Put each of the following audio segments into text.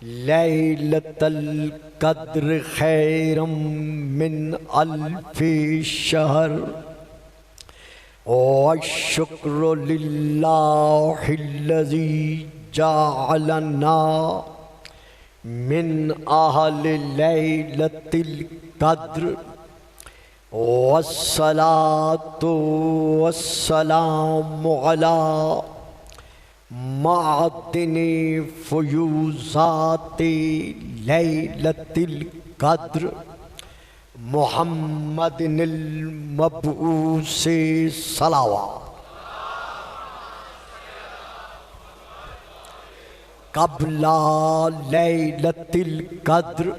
لیلۃ القدر خیر من الف شہر والشکر للہ الذی جعلنا من اہل لیلۃ القدر والصلاة والسلام علی معدن فیوزات لیلۃ القدر محمد المبعوث صلوات قبل لیلۃ القدر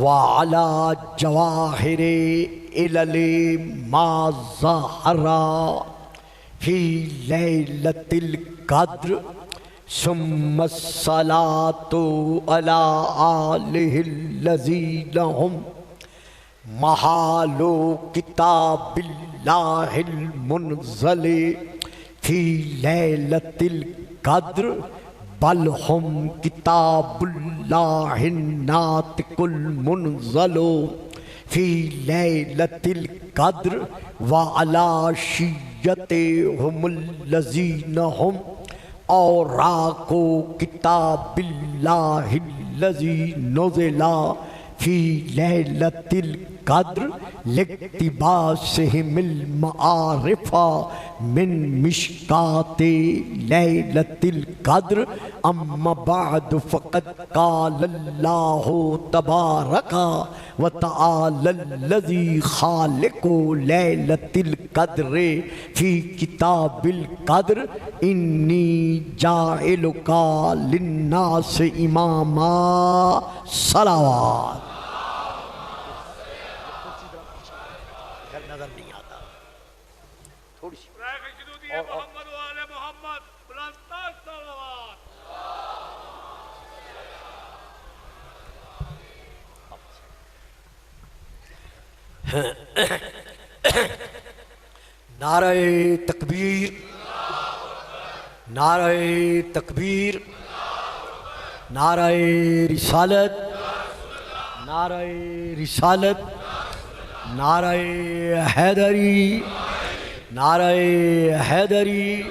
وعلی جواہر علل ما ظہر فی لیلۃ القدر ثم الصلاة علی آلہ الذین ہم محال کتاب اللہ المنزل فی لیلۃ القدر بل ہم کتاب اللہ الناطق المنزل فی لیلۃ القدر وعلی شیعتہم الذین ہم اوراق کتاب اللہ الذی نزل فی لیلۃ القدر لاقتباسہم المعارف من مشکات لیلۃ القدر اما بعد فقد قال اللہ تبارک وتعالی الذی خالق لیلۃ القدر فی کتاب القدر انی جاعلک للناس اماما صلوات. نظر نہیں آتا تھوڑی سی محمد و آل محمد بلندتر صلوات. نعرہ تکبیر، نعرہ تکبیر، نعرہ رسالت، نعرہ رسالت، نعرہ حیدری، نعرہ حیدری،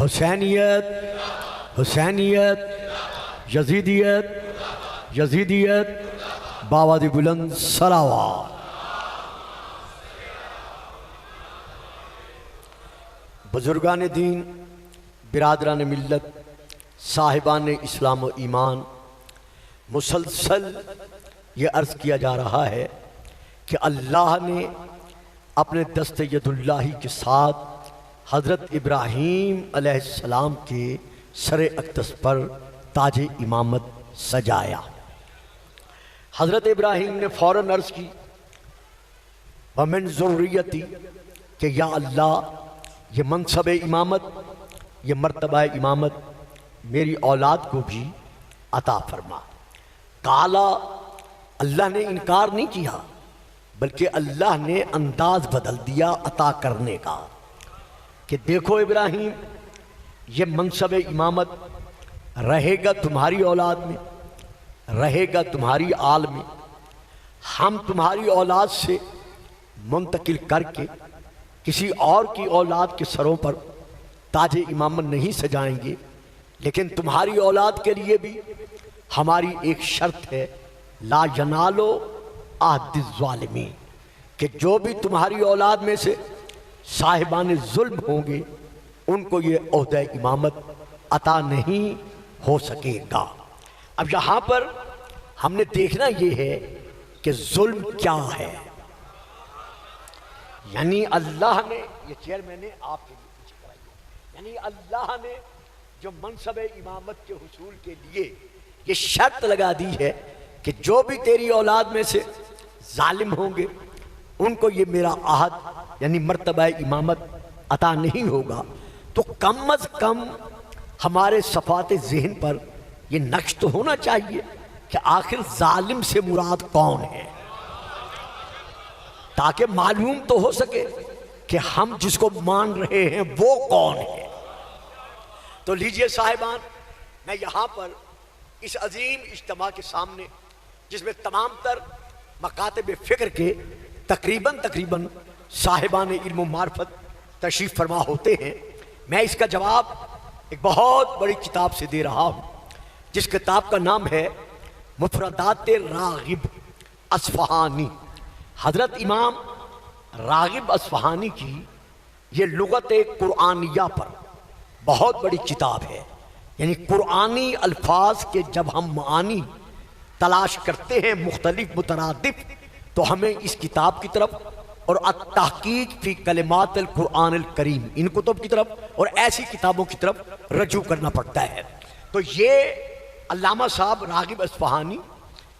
حسینیت، حسینیت، یزیدیت، یزیدیت، بآواز بلند صلوات. بزرگان دین، برادران ملت، صاحبان اسلام و ایمان، مسلسل یہ عرض کیا جا رہا ہے کہ اللہ نے اپنے دست ید اللہ کے ساتھ حضرت ابراہیم علیہ السلام کے سر اقدس پر تاج امامت سجایا. حضرت ابراہیم نے فوراً عرض کی وَمِن ذُرِّيَّتِي کہ یا اللہ یہ منصب امامت، یہ مرتبہ امامت میری اولاد کو بھی عطا فرما. کالا، اللہ نے انکار نہیں کیا بلکہ اللہ نے انداز بدل دیا عطا کرنے کا کہ دیکھو ابراہیم، یہ منصب امامت رہے گا تمہاری اولاد میں، رہے گا تمہاری آل میں. ہم تمہاری اولاد سے منتقل کر کے کسی اور کی اولاد کے سروں پر تاج امامت نہیں سجائیں گے، لیکن تمہاری اولاد کے لیے بھی ہماری ایک شرط ہے، لا ینالو عہد الظالمین، کہ جو بھی تمہاری اولاد میں سے صاحبان ظلم ہوں گے ان کو یہ عہدہ امامت عطا نہیں ہو سکے گا. اب یہاں پر ہم نے دیکھنا یہ ہے کہ ظلم کیا ہے. یعنی اللہ نے، یہ چیئر میں نے آپ کے لیے پیچھے کرائی ہے، یعنی اللہ نے جو منصب امامت کے حصول کے لیے یہ شرط لگا دی ہے کہ جو بھی تیری اولاد میں سے ظالم ہوں گے ان کو یہ میرا عہد یعنی مرتبہ امامت عطا نہیں ہوگا. تو کم از کم ہمارے صفات ذہن پر یہ نقش تو ہونا چاہیے کہ آخر ظالم سے مراد کون ہے، تاکہ معلوم تو ہو سکے کہ ہم جس کو مان رہے ہیں وہ کون ہے. تو لیجئے صاحبان، میں یہاں پر اس عظیم اجتماع کے سامنے جس میں تمام تر مکاتب فکر کے تقریباً صاحبان علم و معرفت تشریف فرما ہوتے ہیں، میں اس کا جواب ایک بہت بڑی کتاب سے دے رہا ہوں جس کتاب کا نام ہے مفردات راغب اصفہانی۔ حضرت امام راغب اصفہانی کی یہ لغت قرآنیہ پر بہت بڑی کتاب ہے، یعنی قرآنی الفاظ کے جب ہم معانی تلاش کرتے ہیں مختلف مترادف، تو ہمیں اس کتاب کی طرف اور التحقیق فی کلمات القرآن الکریم ان کتب کی طرف اور ایسی کتابوں کی طرف رجوع کرنا پڑتا ہے۔ تو یہ علامہ صاحب راغب اصفہانی،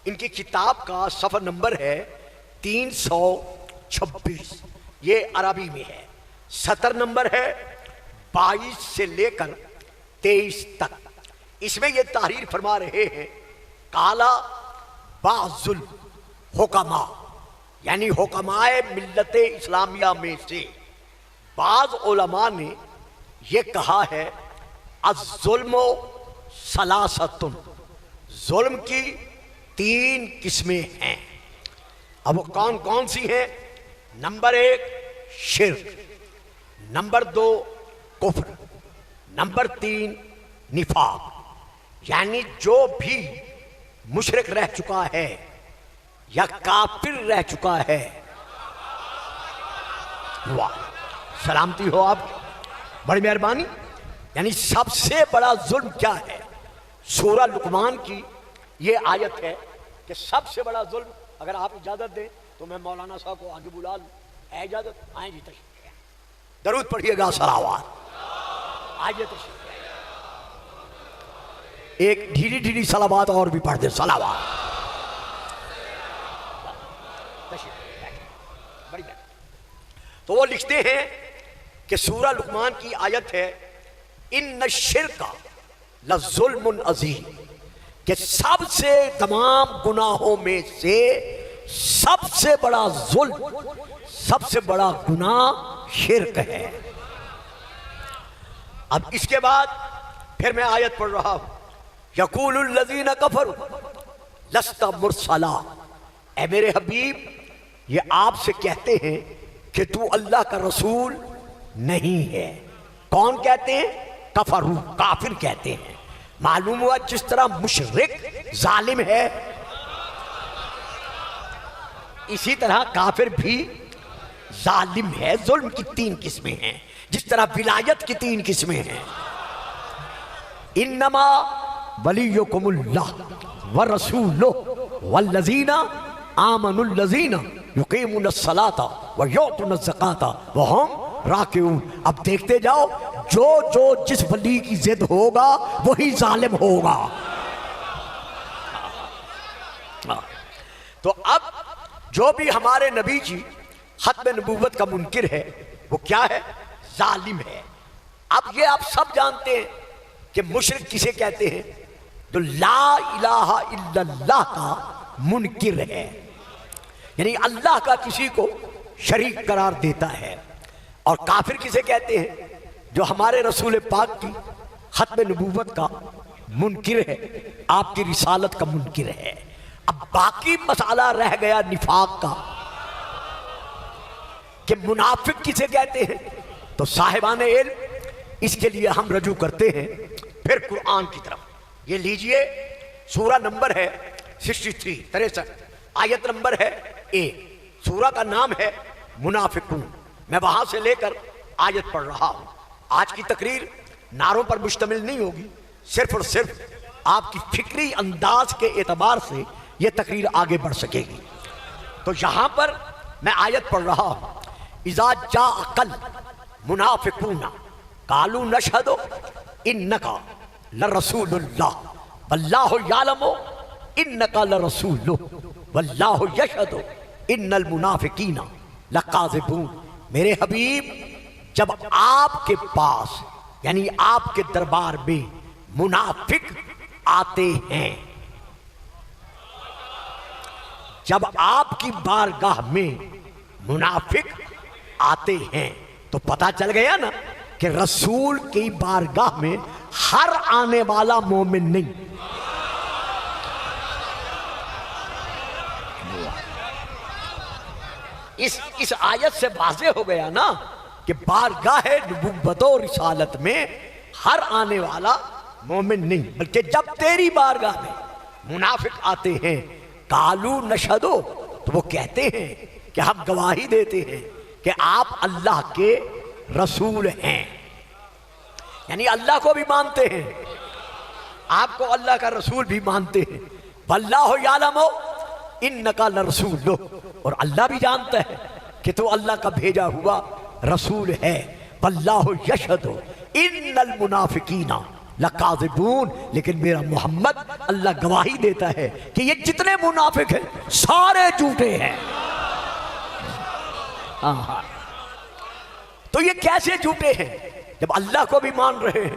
ان کی کتاب کا صفحہ نمبر ہے 326، یہ عربی میں ہے، سطر نمبر ہے 22 سے لے کر 23 تک۔ اس میں یہ تحریر فرما رہے ہیں کالا بعض الحکماء، یعنی حکماء ملت اسلامیہ میں سے بعض علماء نے یہ کہا ہے الظلم ثلاثۃ، ظلم کی 3 قسمیں ہیں۔ اب وہ کون کون سی ہیں؟ نمبر 1 شرک، نمبر 2 کفر، نمبر 3 نفاق، یعنی جو بھی مشرک رہ چکا ہے یا کافر رہ چکا ہے، واہ سلامتی ہو آپ کی، بڑی مہربانی۔ یعنی سب سے بڑا ظلم کیا ہے؟ سورہ لقمان کی یہ آیت ہے کہ سب سے بڑا ظلم، اگر آپ اجازت دیں تو میں مولانا صاحب کو آگے بلا لوں۔ اے اجازت؟ آئیں جی تشریف، درود پڑھیے گا، صلوات، آئیے تشریف، ایک ڈھیلی ڈھیلی صلوات اور بھی پڑھ دیں، صلوات۔ تو وہ لکھتے ہیں کہ سورہ لقمان کی آیت ہے ان الشرک لظلم عظیم، کہ سب سے تمام گناہوں میں سے سب سے بڑا ظلم، سب سے بڑا گناہ شرک ہے۔ اب اس کے بعد پھر میں آیت پڑھ رہا ہوں، یقول الذین کفروا لست مرسلا، اے میرے حبیب یہ آپ سے کہتے ہیں کہ تو اللہ کا رسول نہیں ہے۔ کون کہتے ہیں؟ کفرو، کافر کہتے ہیں۔ معلوم ہوا جس طرح مشرک ظالم ہے اسی طرح کافر بھی ظالم ہے۔ ظلم کی 3 قسمیں ہیں، جس طرح ولایت کی 3 قسمیں ہیں۔ انما ولیکم اللہ ورسولہ والذین آمنوا الذین یقیمون الصلاۃ ویؤتون الزکاۃ وہم راکعون۔ اب دیکھتے جاؤ، جو جس ولی کی ضد ہوگا وہی ظالم ہوگا۔ تو اب جو بھی ہمارے نبی کی ختم نبوت کا منکر ہے وہ کیا ہے؟ ظالم ہے۔ اب یہ آپ سب جانتے ہیں کہ مشرک کسے کہتے ہیں؟ جو لا الہ الا اللہ کا منکر ہے، یعنی اللہ کا کسی کو شریک قرار دیتا ہے۔ اور کافر کسے کہتے ہیں؟ جو ہمارے رسول پاک کی ختم نبوت کا منکر ہے، آپ کی رسالت کا منکر ہے۔ اب باقی مسئلہ رہ گیا نفاق کا، کہ منافق کسے کہتے ہیں؟ تو صاحبان علم اس کے لیے ہم رجوع کرتے ہیں پھر قرآن کی طرف۔ یہ لیجئے، سورہ نمبر ہے 63 آیت نمبر ہے 1، سورہ کا نام ہے منافقون۔ میں وہاں سے لے کر آیت پڑھ رہا ہوں۔ آج کی تقریر نعروں پر مشتمل نہیں ہوگی، صرف اور صرف آپ کی فکری انداز کے اعتبار سے یہ تقریر آگے بڑھ سکے گی۔ تو یہاں پر میں آیت پڑھ رہا ہوں، اذا جاءک المنافقون قالوا نشہد انک لرسول اللہ واللہ یعلم انک لرسولہ واللہ یشہد ان المنافقین لکاذبون۔ میرے حبیب جب آپ کے پاس یعنی آپ کے دربار میں منافق آتے ہیں، جب آپ کی بارگاہ میں منافق آتے ہیں تو پتہ چل گیا نا کہ رسول کی بارگاہ میں ہر آنے والا مومن نہیں، اس آیت سے واضح ہو گیا نا کہ بارگاہ نبوت و رسالت میں ہر آنے والا مومن نہیں، بلکہ جب تیری بارگاہ میں منافق آتے ہیں قالو نشہدو، تو وہ کہتے ہیں کہ ہم گواہی دیتے ہیں کہ آپ اللہ کے رسول ہیں، یعنی اللہ کو بھی مانتے ہیں، آپ کو اللہ کا رسول بھی مانتے ہیں۔ واللہ یعلم انکا لرسولہ، اور اللہ بھی جانتا ہے کہ تو اللہ کا بھیجا ہوا رسول ہے۔ واللہ یشہد ان المنافقین لکاذبون، لیکن میرا محمد اللہ گواہی دیتا ہے کہ یہ جتنے منافق ہیں سارے جھوٹے ہیں۔ تو یہ کیسے جھوٹے ہیں؟ جب اللہ کو بھی مان رہے ہیں،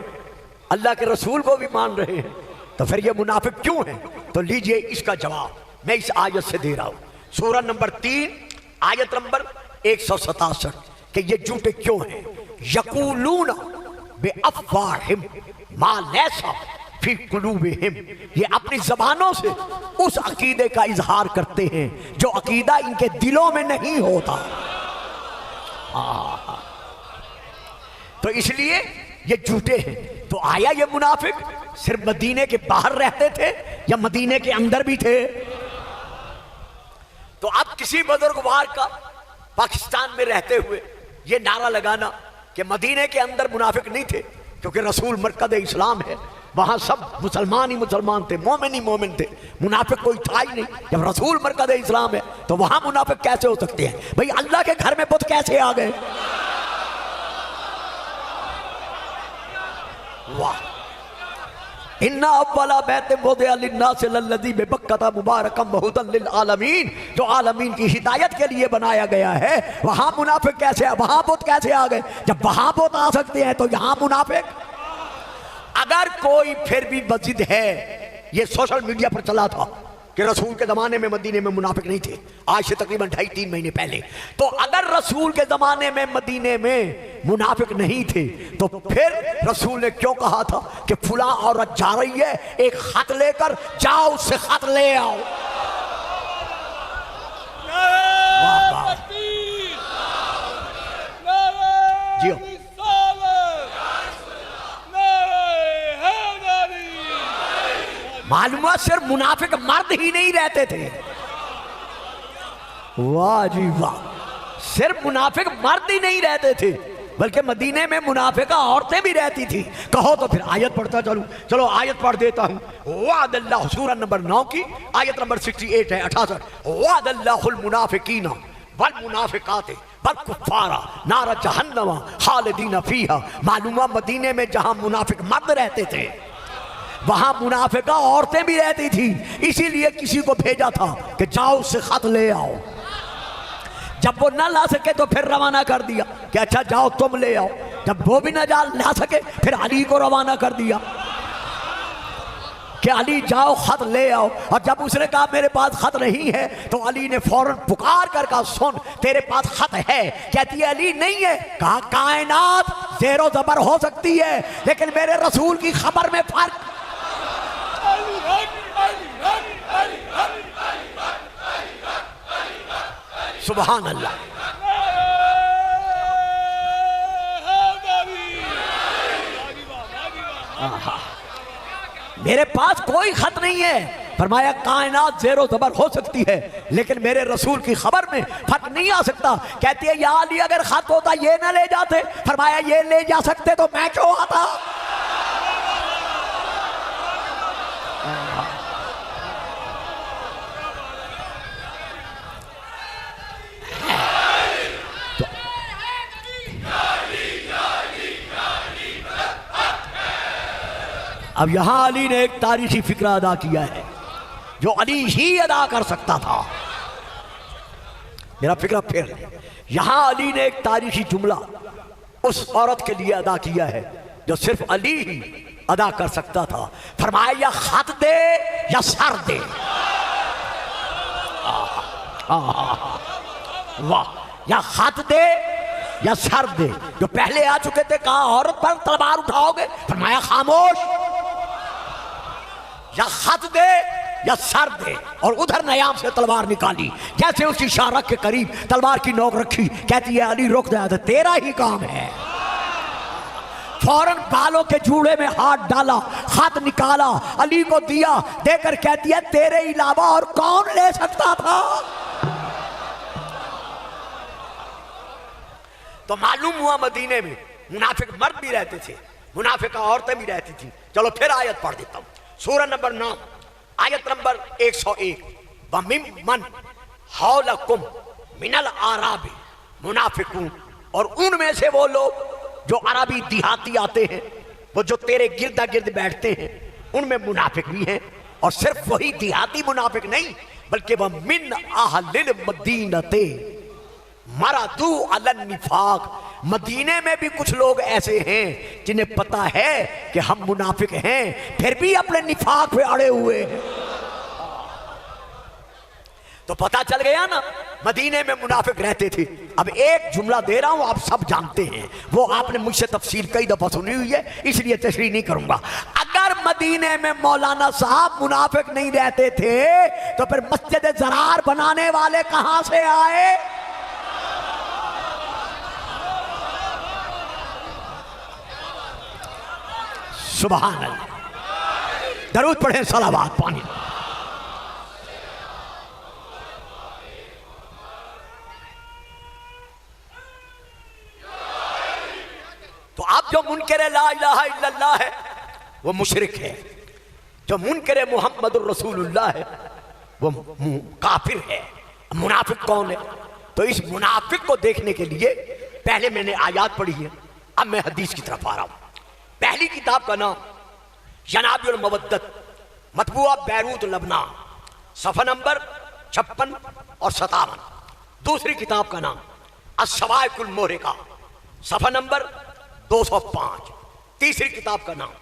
اللہ کے رسول کو بھی مان رہے ہیں، تو پھر یہ منافق کیوں ہیں؟ تو لیجئے اس کا جواب میں اس آیت سے دے رہا ہوں، سورہ نمبر 3 آیت نمبر 167، کہ یہ جھوٹے کیوں ہیں۔ یقولون بافواہہم ما لیس فی قلوبہم، یہ اپنی زبانوں سے اس عقیدے کا اظہار کرتے ہیں جو عقیدہ ان کے دلوں میں نہیں ہوتا۔ تو اس لیے یہ جھوٹے ہیں۔ تو آیا یہ منافق صرف مدینے کے باہر رہتے تھے یا مدینے کے اندر بھی تھے؟ تو اب کسی بزرگوار کا پاکستان میں رہتے ہوئے یہ نعرہ لگانا کہ مدینے کے اندر منافق نہیں تھے کیونکہ رسول مرکز اسلام ہے، وہاں سب مسلمان ہی مسلمان تھے، مومن ہی مومن تھے، منافق کوئی تھا ہی نہیں۔ جب رسول مرکز اسلام ہے تو وہاں منافق کیسے ہو سکتے ہیں؟ بھئی اللہ کے گھر میں بت کیسے آ گئے؟ واہ! ان اول بیت وضع للناس للذی ببکۃ مبارکا وہدی للعالمین، جو عالمین کی ہدایت کے لیے بنایا گیا ہے، وہاں منافق کیسے، وہاں بت کیسے آ گئے؟ جب وہاں بت آ سکتے ہیں تو یہاں منافق؟ اگر کوئی پھر بھی مسجد ہے، یہ سوشل میڈیا پر چلا تھا کہ رسول کے زمانے میں مدینے میں منافق نہیں تھے، آج سے تقریباً 2.5-3 مہینے پہلے، تو اگر رسول کے زمانے میں مدینے میں منافق نہیں تھے تو پھر رسول نے کیوں کہا تھا کہ فلاں عورت جا رہی ہے، ایک خط لے کر جاؤ، اس سے خط لے آؤ؟ واہ واہ! جیو معلومات صرف منافق مرد ہی نہیں رہتے تھے، واہ جی واہ، صرف منافق مرد ہی نہیں رہتے تھے بلکہ مدینے میں منافقہ عورتیں بھی رہتی تھی۔ کہو تو پھر آیت پڑھتا چلو آیت پڑھ دیتا ہوں۔ وعد اللہ، سورہ نمبر 9 کی آیت نمبر 68 ہے 68، وعد اللہ المنافقین والمنافقات والکفار نار جہنم خالدین فیہا۔ معلومہ مدینے میں جہاں منافق مرد رہتے تھے وہاں منافقہ عورتیں بھی رہتی تھی، اسی لیے کسی کو بھیجا تھا کہ جاؤ اس سے خط لے آؤ۔ جب وہ نہ لا سکے تو پھر روانہ کر دیا کہ اچھا جاؤ تم لے آؤ۔ جب وہ بھی نہ لا سکے پھر علی کو روانہ کر دیا کہ علی جاؤ خط لے آؤ۔ اور جب اس نے کہا میرے پاس خط نہیں ہے تو علی نے فوراً پکار کر کہا سن تیرے پاس خط ہے؟ کہتی ہے علی نہیں ہے۔ کہا کائنات زیر و زبر ہو سکتی ہے لیکن میرے رسول کی خبر میں فرق۔ سبحان اللہ! میرے پاس کوئی خط نہیں ہے، فرمایا کائنات زیر و زبر ہو سکتی ہے لیکن میرے رسول کی خبر میں فرق نہیں آ سکتا۔ کہتی ہے یا علی اگر خط ہوتا یہ نہ لے جاتے؟ فرمایا یہ لے جا سکتے تو میں کیوں آتا؟ اب یہاں علی نے ایک تاریخی فکرہ ادا کیا ہے جو علی ہی ادا کر سکتا تھا۔ میرا فکرہ پھر یہاں علی نے ایک تاریخی جملہ اس عورت کے لیے ادا کیا ہے جو صرف علی ہی ادا کر سکتا تھا۔ فرمایا یا خط دے یا سر دے۔ واہ! یا خط دے یا سر دے۔ جو پہلے آ چکے تھے کہا عورت پر تلوار اٹھاؤ گے؟ فرمایا خاموش، یا خط دے یا سر دے، اور ادھر نیام سے تلوار نکالی، جیسے اسی شارک کے قریب تلوار کی نوک رکھی، کہتی ہے علی رک جا، تیرا ہی کام ہے۔ فوراً بالوں کے جوڑے میں ہاتھ ڈالا، خط نکالا، علی کو دیا، دے کر کہتی ہے تیرے علاوہ اور کون لے سکتا تھا؟ تو معلوم ہوا مدینے میں منافق مرد بھی رہتے تھے، منافقہ عورتیں بھی رہتی تھیں۔ چلو پھر آیت پڑھ دیتا ہوں، سورہ نمبر 9 آیت نمبر 101، وَمِمَّنْ حَوْلَكُمْ مِنَ الْأَعْرَابِ مُنَافِقُونَ، اور ان میں سے وہ لوگ جو عربی دیہاتی آتے ہیں، وہ جو تیرے گردا گرد بیٹھتے ہیں، ان میں منافق بھی ہیں، اور صرف وہی دیہاتی منافق نہیں بلکہ وہ من اہل المدینۃ مردوا علی النفاق، مدینے میں بھی کچھ لوگ ایسے ہیں جنہیں پتا ہے کہ ہم منافق ہیں، پھر بھی اپنے نفاق پہ اڑے ہوئے ہیں۔ تو پتہ چل گیا نا مدینے میں منافق رہتے تھے۔ اب ایک جملہ دے رہا ہوں، آپ سب جانتے ہیں، وہ آپ نے مجھ سے تفصیل کئی دفعہ سنی ہوئی ہے، اس لیے تشریح نہیں کروں گا۔ اگر مدینے میں مولانا صاحب منافق نہیں رہتے تھے تو پھر مسجد زرار بنانے والے کہاں سے آئے؟ سبحان اللہ، درود پڑھیں، صلوات پانی۔ تو اب جو منکر لا الہ الا اللہ ہے وہ مشرک ہے، جو منکر محمد الرسول اللہ ہے وہ کافر ہے۔ منافق کون ہے؟ تو اس منافق کو دیکھنے کے لیے پہلے میں نے آیات پڑھی ہے، اب میں حدیث کی طرف آ رہا ہوں۔ پہلی کتاب کا نام جناب المودت، مطبوعہ بیروت لبنان، صفحہ نمبر 56 اور 57۔ دوسری کتاب کا نام الصواعق المحرقہ، صفحہ نمبر 205۔ تیسری کتاب کا نام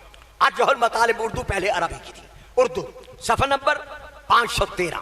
ارجح المطالب، اردو پہلے عربی کی تھی، اردو، صفحہ نمبر 513۔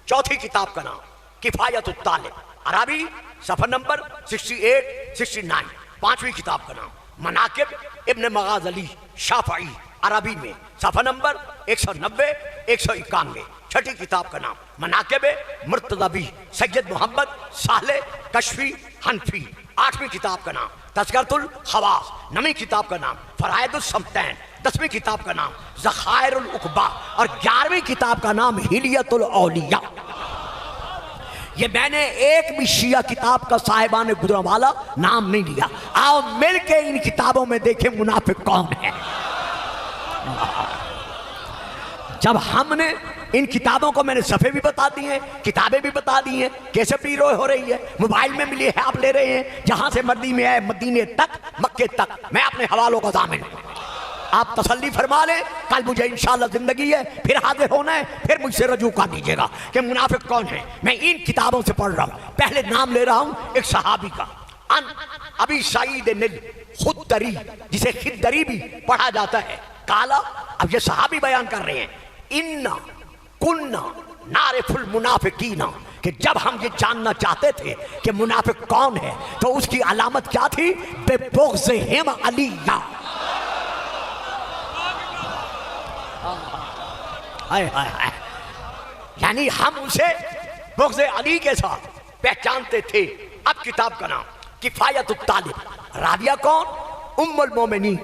چوتھی کتاب کا نام کفایت الطالب، عربی، صفحہ نمبر 68-69۔ پانچویں کتاب کا نام مناقب ابن مغازلی شافعی، عربی میں، صفحہ نمبر 190-191۔ چھٹی کتاب کا نام مناقب مرتضوی سید محمد صالح کشفی حنفی۔ آٹھویں کتاب کا نام تذکرۃ الخواص۔ نویں کتاب کا نام فرائض الصمتین۔ 10ویں کتاب کا نام ذخائر العقبہ، اور 11ویں کتاب کا نام حلیۃ الاولیاء۔ یہ میں نے ایک بھی شیعہ کتاب کا صاحبان گزرا والا نام نہیں لیا۔ آؤ مل کے ان کتابوں میں دیکھیں منافق کون ہے۔ جب ہم نے ان کتابوں کو، میں نے صفحے بھی بتا دی ہیں، کتابیں بھی بتا دی ہیں، کیسے پیرو ہو رہی ہے، موبائل میں ملی ہے، آپ لے رہے ہیں، جہاں سے مرضی میں ہے، مدینے تک، مکے تک، میں اپنے حوالوں کا ضامن ہوں۔ آپ تسلی فرما لیں، کل مجھے انشاءاللہ زندگی ہے، پھر حاضر ہونا ہے، پھر مجھ سے رجوع کر دیجیے گا کہ منافق کون ہے۔ میں ان کتابوں سے پڑھ رہا ہوں۔ پہلے نام لے رہا ہوں ایک صحابی کا، ان ابی سعید الخدری، جسے خدری بھی پڑھا جاتا ہے، کالا، اب یہ صحابی بیان کر رہے ہیں، انا کننا نعرف المنافقین، کہ جب ہم یہ جاننا چاہتے تھے کہ منافق کون ہے تو اس کی علامت کیا تھی؟ بے بغضہم علیہ، یعنی ہم اسے بغض علی کے ساتھ پہچانتے تھے۔ اب کتاب کا نام کفایت الطالب، راویہ کون؟ ام المومنین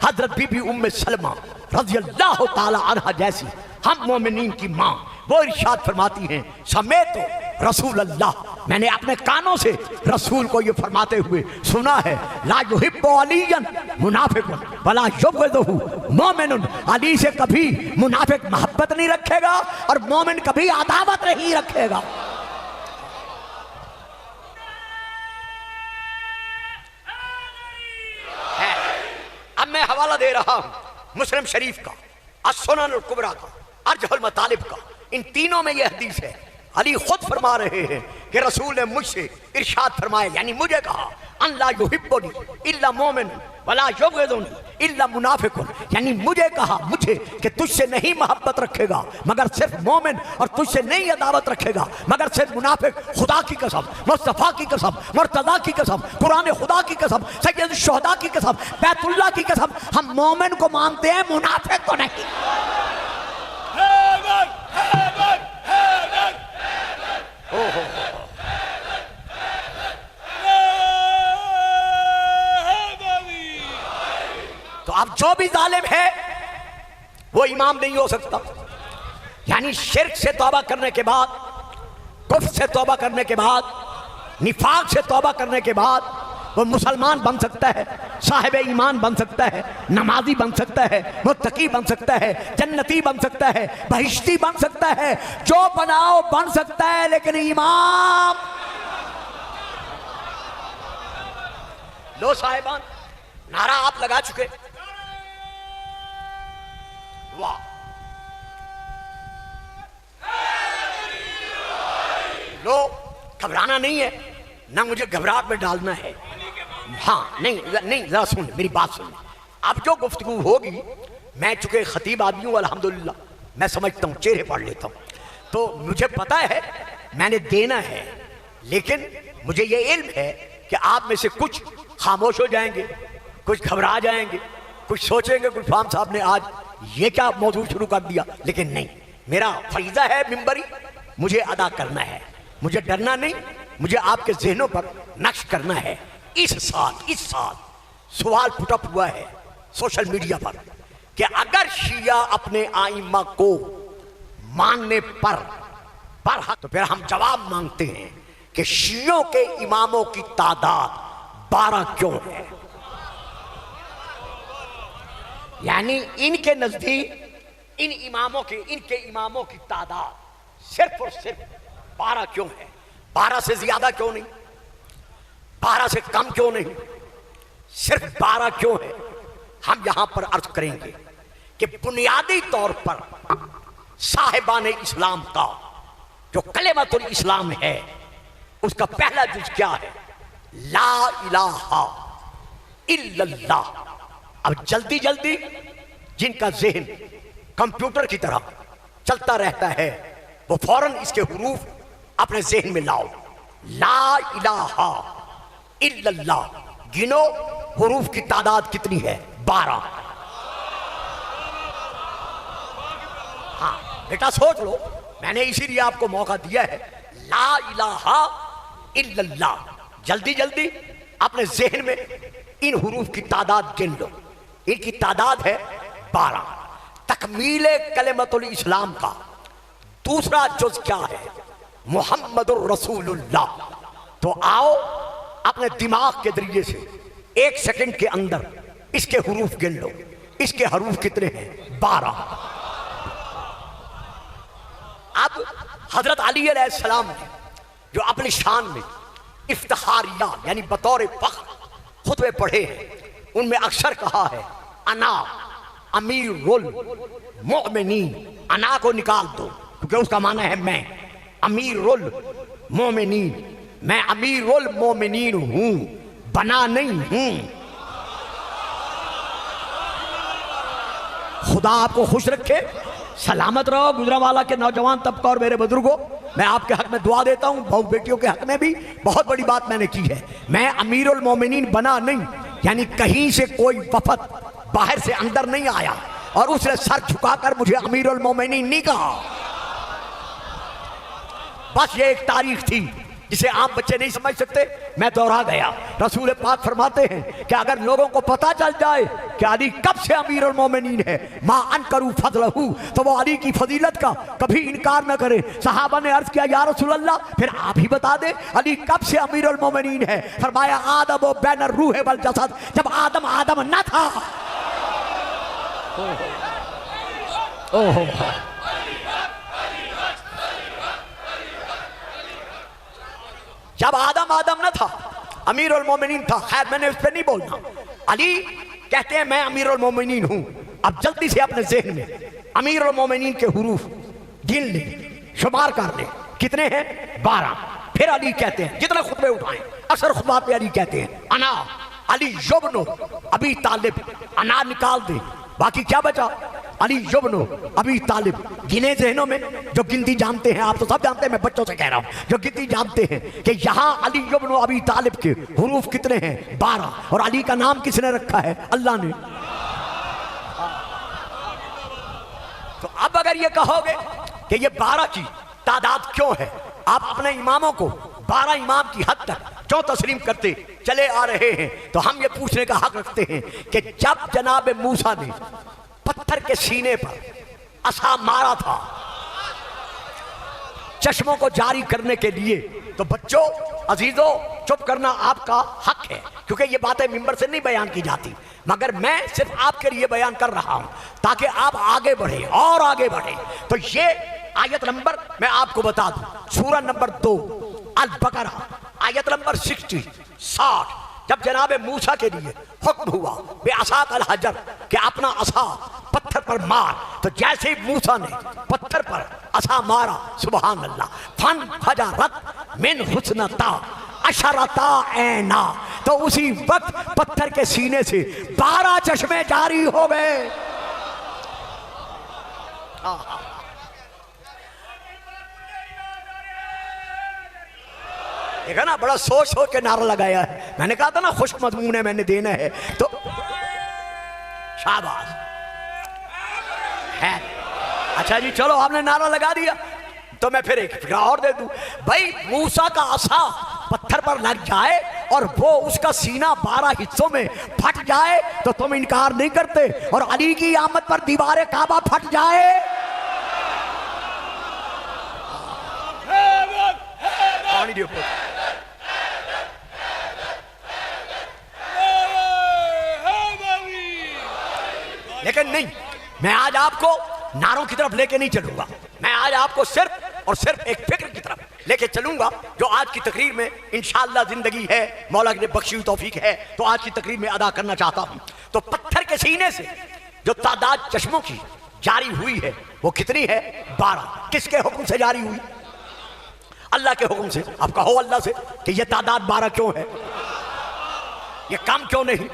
حضرت بی بی ام سلمہ رضی اللہ تعالی عنہ جیسی ہم مومنین کی ماں، وہ ارشاد فرماتی ہیں، سمیت رسول اللہ، میں نے اپنے کانوں سے رسول کو یہ فرماتے ہوئے سنا ہے، لا یحب علیا منافق ولا یبغضہ مومن، علی سے کبھی منافق محبت نہیں رکھے گا اور مومن کبھی عداوت نہیں رکھے گا۔ اب میں حوالہ دے رہا ہوں مسلم شریف کا، السنن الکبریٰ کا، ارجح المطالب کا، ان تینوں میں یہ حدیث ہے۔ علی خود فرما رہے ہیں کہ رسول نے مجھ سے ارشاد فرمائے، یعنی مجھے کہا، ان لا یحبنی الا مومن ولا یبغضنی الا منافق، یعنی مجھے کہا، مجھے، کہ تجھ سے نہیں محبت رکھے گا مگر صرف مومن، اور تجھ سے نہیں عداوت رکھے گا مگر صرف منافق۔ خدا کی قسم، مصطفیٰ کی قسم، مرتضیٰ کی قسم، قرآن خدا کی قسم، سید الشہداء کی قسم، بیت اللہ کی قسم، ہم مومن کو مانتے ہیں، منافق کو نہیں۔ جو بھی ظالم ہے وہ امام نہیں ہو سکتا. یعنی شرک سے توبہ کرنے کے بعد، کفر سے توبہ کرنے کے بعد، نفاق سے توبہ کرنے کے بعد وہ مسلمان بن سکتا ہے، صاحب ایمان بن سکتا ہے، نمازی بن سکتا ہے، متقی بن سکتا ہے، جنتی بن سکتا ہے، بہشتی بن سکتا ہے، جو بناؤ بن سکتا ہے، لیکن امام. لو صاحبان، نعرہ آپ لگا چکے. واہ، لو گھبرانا نہیں ہے، نہ مجھے گھبراہٹ میں ڈالنا ہے. ہاں نہیں ذرا سن میری بات سن. اب جو گفتگو ہوگی، میں چونکہ خطیب آدمی ہوں الحمدللہ، میں سمجھتا ہوں، چہرے پڑھ لیتا ہوں، تو مجھے پتا ہے میں نے دینا ہے. لیکن مجھے یہ علم ہے کہ آپ میں سے کچھ خاموش ہو جائیں گے، کچھ گھبرا جائیں گے، کچھ سوچیں گے گلفام صاحب نے آج یہ کیا موضوع شروع کر دیا. لیکن نہیں، میرا فریضہ ہے منبری، مجھے ادا کرنا ہے. مجھے ڈرنا نہیں، مجھے آپ کے ذہنوں پر نقش کرنا ہے. اس سال سوال پٹ اپ ہوا ہے سوشل میڈیا پر کہ اگر شیعہ اپنے آئمہ کو ماننے پر حق، تو پھر ہم جواب مانگتے ہیں کہ شیعوں کے اماموں کی تعداد 12 کیوں ہے؟ یعنی ان کے نزدیک ان کے اماموں کی تعداد صرف اور صرف 12 کیوں ہے؟ 12 سے زیادہ کیوں نہیں؟ 12 سے کم کیوں نہیں؟ صرف 12 کیوں ہے؟ ہم یہاں پر عرض کریں گے کہ بنیادی طور پر صاحبان اسلام کا جو کلمۃ الاسلام ہے، اس کا پہلا جز کیا ہے؟ لا الہ الا اللہ. اب جلدی جن کا ذہن کمپیوٹر کی طرح چلتا رہتا ہے، وہ فوراً اس کے حروف اپنے ذہن میں لاؤ. لا الہ الا اللہ، گنو حروف کی تعداد کتنی ہے؟ 12. ہاں بیٹا سوچ لو، میں نے اسی لیے آپ کو موقع دیا ہے. لا الہ الا اللہ، جلدی اپنے ذہن میں ان حروف کی تعداد گن لو. ان کی تعداد ہے 12. تکمیل کلمۃ الاسلام کا دوسرا جز کیا ہے؟ محمد الرسول اللہ. تو آؤ اپنے دماغ کے ذریعے سے 1 سیکنڈ کے اندر اس کے حروف گن لو. اس کے حروف کتنے ہیں؟ 12. اب حضرت علی علیہ السلام نے جو اپنی شان میں افتخاریہ یعنی بطور فخر خطبے پڑھے ہیں، ان میں اکثر کہا ہے انا امیر المؤمنین. انا کو نکال دو کیونکہ اس کا معنی ہے میں. امیر المؤمنین، میں امیر المؤمنین ہوں، بنا نہیں ہوں. خدا آپ کو خوش رکھے، سلامت رہو. گجرانوالہ کے نوجوان طبقہ اور میرے بزرگوں، میں آپ کے حق میں دعا دیتا ہوں. بہو بیٹیوں کے حق میں بھی بہت بڑی بات میں نے کی ہے. میں امیر المومنین بنا نہیں، یعنی کہیں سے کوئی وفد باہر سے اندر نہیں آیا اور اس نے سر جھکا کر مجھے امیر المومنین نہیں کہا. بس یہ ایک تاریخ تھی جسے عام بچے نہیں سمجھ سکتے، میں دوہرا گیا. رسول پاک فرماتے ہیں کہ اگر لوگوں کو پتا چل جائے کہ علی کب سے امیر المومنین ہے، ما انکروا فضلہ، تو وہ علی کی فضیلت کا کبھی انکار نہ کرے. صحابہ نے عرض کیا یا رسول اللہ پھر آپ ہی بتا دیں علی کب سے امیر المومنین ہے. فرمایا آدم و بین الروح والجسد، جب آدم نہ تھا. جب آدم نہ تھا، امیر المومنین تھا. خیر میں نے اس پہ نہیں بولنا. علی کہتے ہیں میں امیر المومنین ہوں. اب جلدی سے اپنے ذہن میں امیر المومنین کے حروف گن لیں، شمار کر لیں. کتنے ہیں؟ 12. پھر علی کہتے ہیں، جتنے خطبے اٹھائیں اکثر خطبات پہ علی کہتے ہیں انا علی ابن ابی طالب. انا نکال دیں، باقی کیا بچا؟ علی ابن ابی طالب. گنے ذہنوں میں جو گنتی جانتے ہیں، آپ تو سب جانتے ہیں، میں بچوں سے کہہ رہا ہوں، جو گنتی جانتے ہیں کہ یہاں علی ابن ابی طالب کے حروف کتنے ہیں؟ 12. اور علی کا نام کس نے رکھا ہے؟ اللہ نے. تو اب اگر یہ کہو گے کہ یہ 12 کی تعداد کیوں ہے، آپ اپنے اماموں کو 12 امام کی حد تک کیوں تسلیم کرتے چلے آ رہے ہیں؟ تو ہم یہ پوچھنے کا حق رکھتے ہیں کہ جب جناب موسیٰ نے پتھر کے سینے پر عصا مارا تھا چشموں کو جاری کرنے کے لیے، تو بچوں عزیزوں چپ کرنا آپ کا حق ہے، کیونکہ یہ باتیں ممبر سے نہیں بیان کی جاتی، مگر میں صرف آپ کے لیے بیان کر رہا ہوں تاکہ آپ آگے بڑھیں اور آگے بڑھیں۔ تو یہ آیت نمبر میں آپ کو بتا دوں، سورہ نمبر 2 البقرہ آیت نمبر 60 جب جناب موسیٰ کے لیے حکم ہوا بے عصاک الحجر کہ اپنا عصا پتھر پر مار، تو جیسے ہی موسیٰ نے پتھر پر عصا مارا، سبحان اللہ، فن فجرت من حسنتا عشرتا عینا، تو اسی وقت پتھر کے سینے سے 12 چشمے جاری ہو گئے۔ دیکھا نا، بڑا سوچ سوچ کے نعرہ لگایا ہے، میں نے کہا تھا نا خشک مضمون ہے، میں نے دینا ہے، تو شاباش ہے۔ اچھا جی چلو آپ نے نعرہ لگا دیا تو میں پھر ایک فکرہ اور دے دوں، بھائی موسیٰ کا عصا پتھر پر لگ جائے اور وہ اس کا سینہ 12 حصوں میں پھٹ جائے تو تم انکار نہیں کرتے، اور علی کی آمد پر دیوار کعبہ پھٹ جائے، لیکن نہیں، میں آج آپ کو نعروں کی طرف لے کے نہیں چلوں گا، میں آج آپ کو صرف اور صرف ایک فکر کی طرف لے کے چلوں گا جو آج کی تقریر میں انشاءاللہ زندگی ہے، مولا نے بخشی ہوئی توفیق ہے تو آج کی تقریر میں ادا کرنا چاہتا ہوں۔ تو پتھر کے سینے سے جو تعداد چشموں کی جاری ہوئی ہے وہ کتنی ہے؟ 12۔ کس کے حکم سے جاری ہوئی؟ اللہ کے حکم سے۔ اب کہو اللہ سے کہ یہ تعداد 12 کیوں ہے؟ یہ کم کیوں نہیں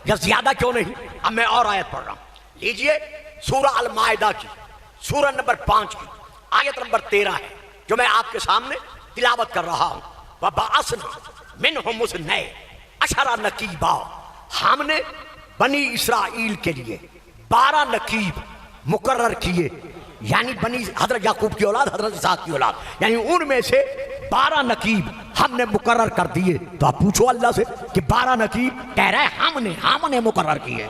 یا زیادہ کیوں نہیں؟ اب میں اور آیت پڑھ رہا ہوں، لیجئے سورہ المائدہ کی سورہ نمبر 5 کی آیت نمبر 13 ہے جو میں آپ کے سامنے تلاوت کر رہا ہوں۔ وَبَعَثْنَا مِنْهُمُ اثْنَيْ عَشَرَ نَقِيبًا، ہم نے بنی اسرائیل کے لیے 12 نقیب مقرر کیے، یعنی بنی حضرت یعقوب کی اولاد، حضرت اسحاق کی اولاد، یعنی ان میں سے 12 نقیب ہم نے مقرر کر دیے۔ تو آپ پوچھو اللہ سے کہ 12 نقیب کہہ رہے ہیں ہم نے مقرر کیے،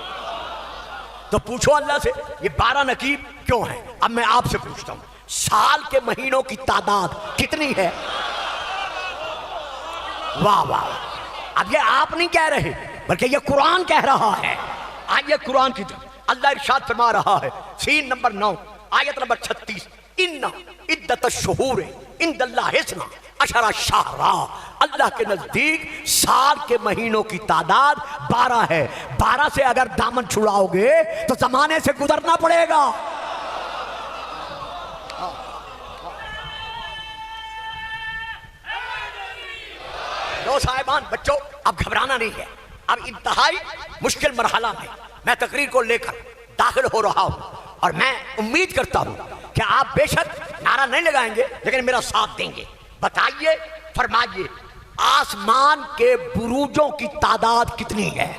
تو پوچھو اللہ سے یہ 12 نقیب کیوں ہیں؟ اب میں آپ سے پوچھتا ہوں سال کے مہینوں کی تعداد کتنی ہے؟ واہ واہ، اب یہ آپ نہیں کہہ رہے بلکہ یہ قرآن کہہ رہا ہے۔ آئیے قرآن کی طرف، اللہ ارشاد فرما رہا ہے سین نمبر 9 آیت نمبر 36، ان عدت الشہور عند اللہ اثنا عشر شہرا، اللہ کے نزدیک سال کے مہینوں کی تعداد 12 ہے۔ 12 سے اگر دامن چھڑاؤ گے تو زمانے سے گزرنا پڑے گا۔ دو صاحبان بچوں، اب گھبرانا نہیں ہے، اب انتہائی مشکل مرحلہ میں تقریر کو لے کر داخل ہو رہا ہوں، اور میں امید کرتا ہوں کہ آپ بے شک نعرہ نہیں لگائیں گے لیکن میرا ساتھ دیں گے۔ بتائیے، فرمائیے، آسمان کے بروجوں کی تعداد کتنی ہے؟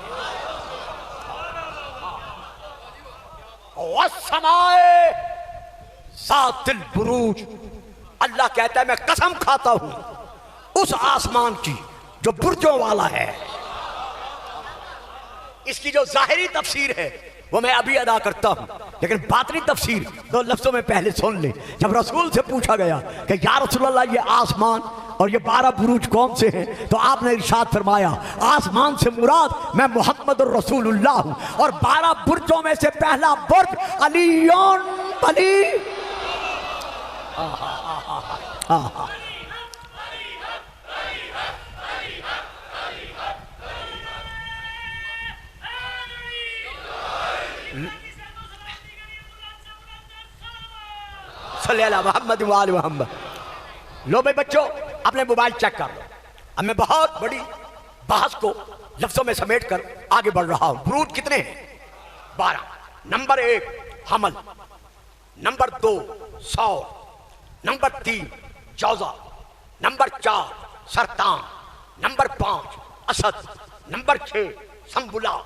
وَالسَّمَاءِ ذَاتِ الْبُرُوجِ، اللہ کہتا ہے میں قسم کھاتا ہوں اس آسمان کی جو برجوں والا ہے۔ اس کی جو ظاہری تفسیر ہے وہ میں ابھی ادا کرتا ہوں، لیکن باطنی تفسیر دو لفظوں میں پہلے سن لیں۔ جب رسول سے پوچھا گیا کہ یا رسول اللہ یہ آسمان اور یہ 12 بروج کون سے ہیں، تو آپ نے ارشاد فرمایا آسمان سے مراد میں محمد الرسول اللہ ہوں، اور 12 برجوں میں سے پہلا برج علیون علی۔ صلی اللہ محمد وآل محمد۔ لو بھائی بچوں اپنے موبائل چیک کر، اب میں بہت بڑی بحث کو لفظوں میں سمیٹ کر آگے بڑھ رہا ہوں۔ بروج کتنے ہیں؟ 12۔ نمبر 1 حمل، نمبر 2 سور، نمبر 3 جوزہ، نمبر 4 سرطان، نمبر 5 اسد، نمبر 6 سنبلا،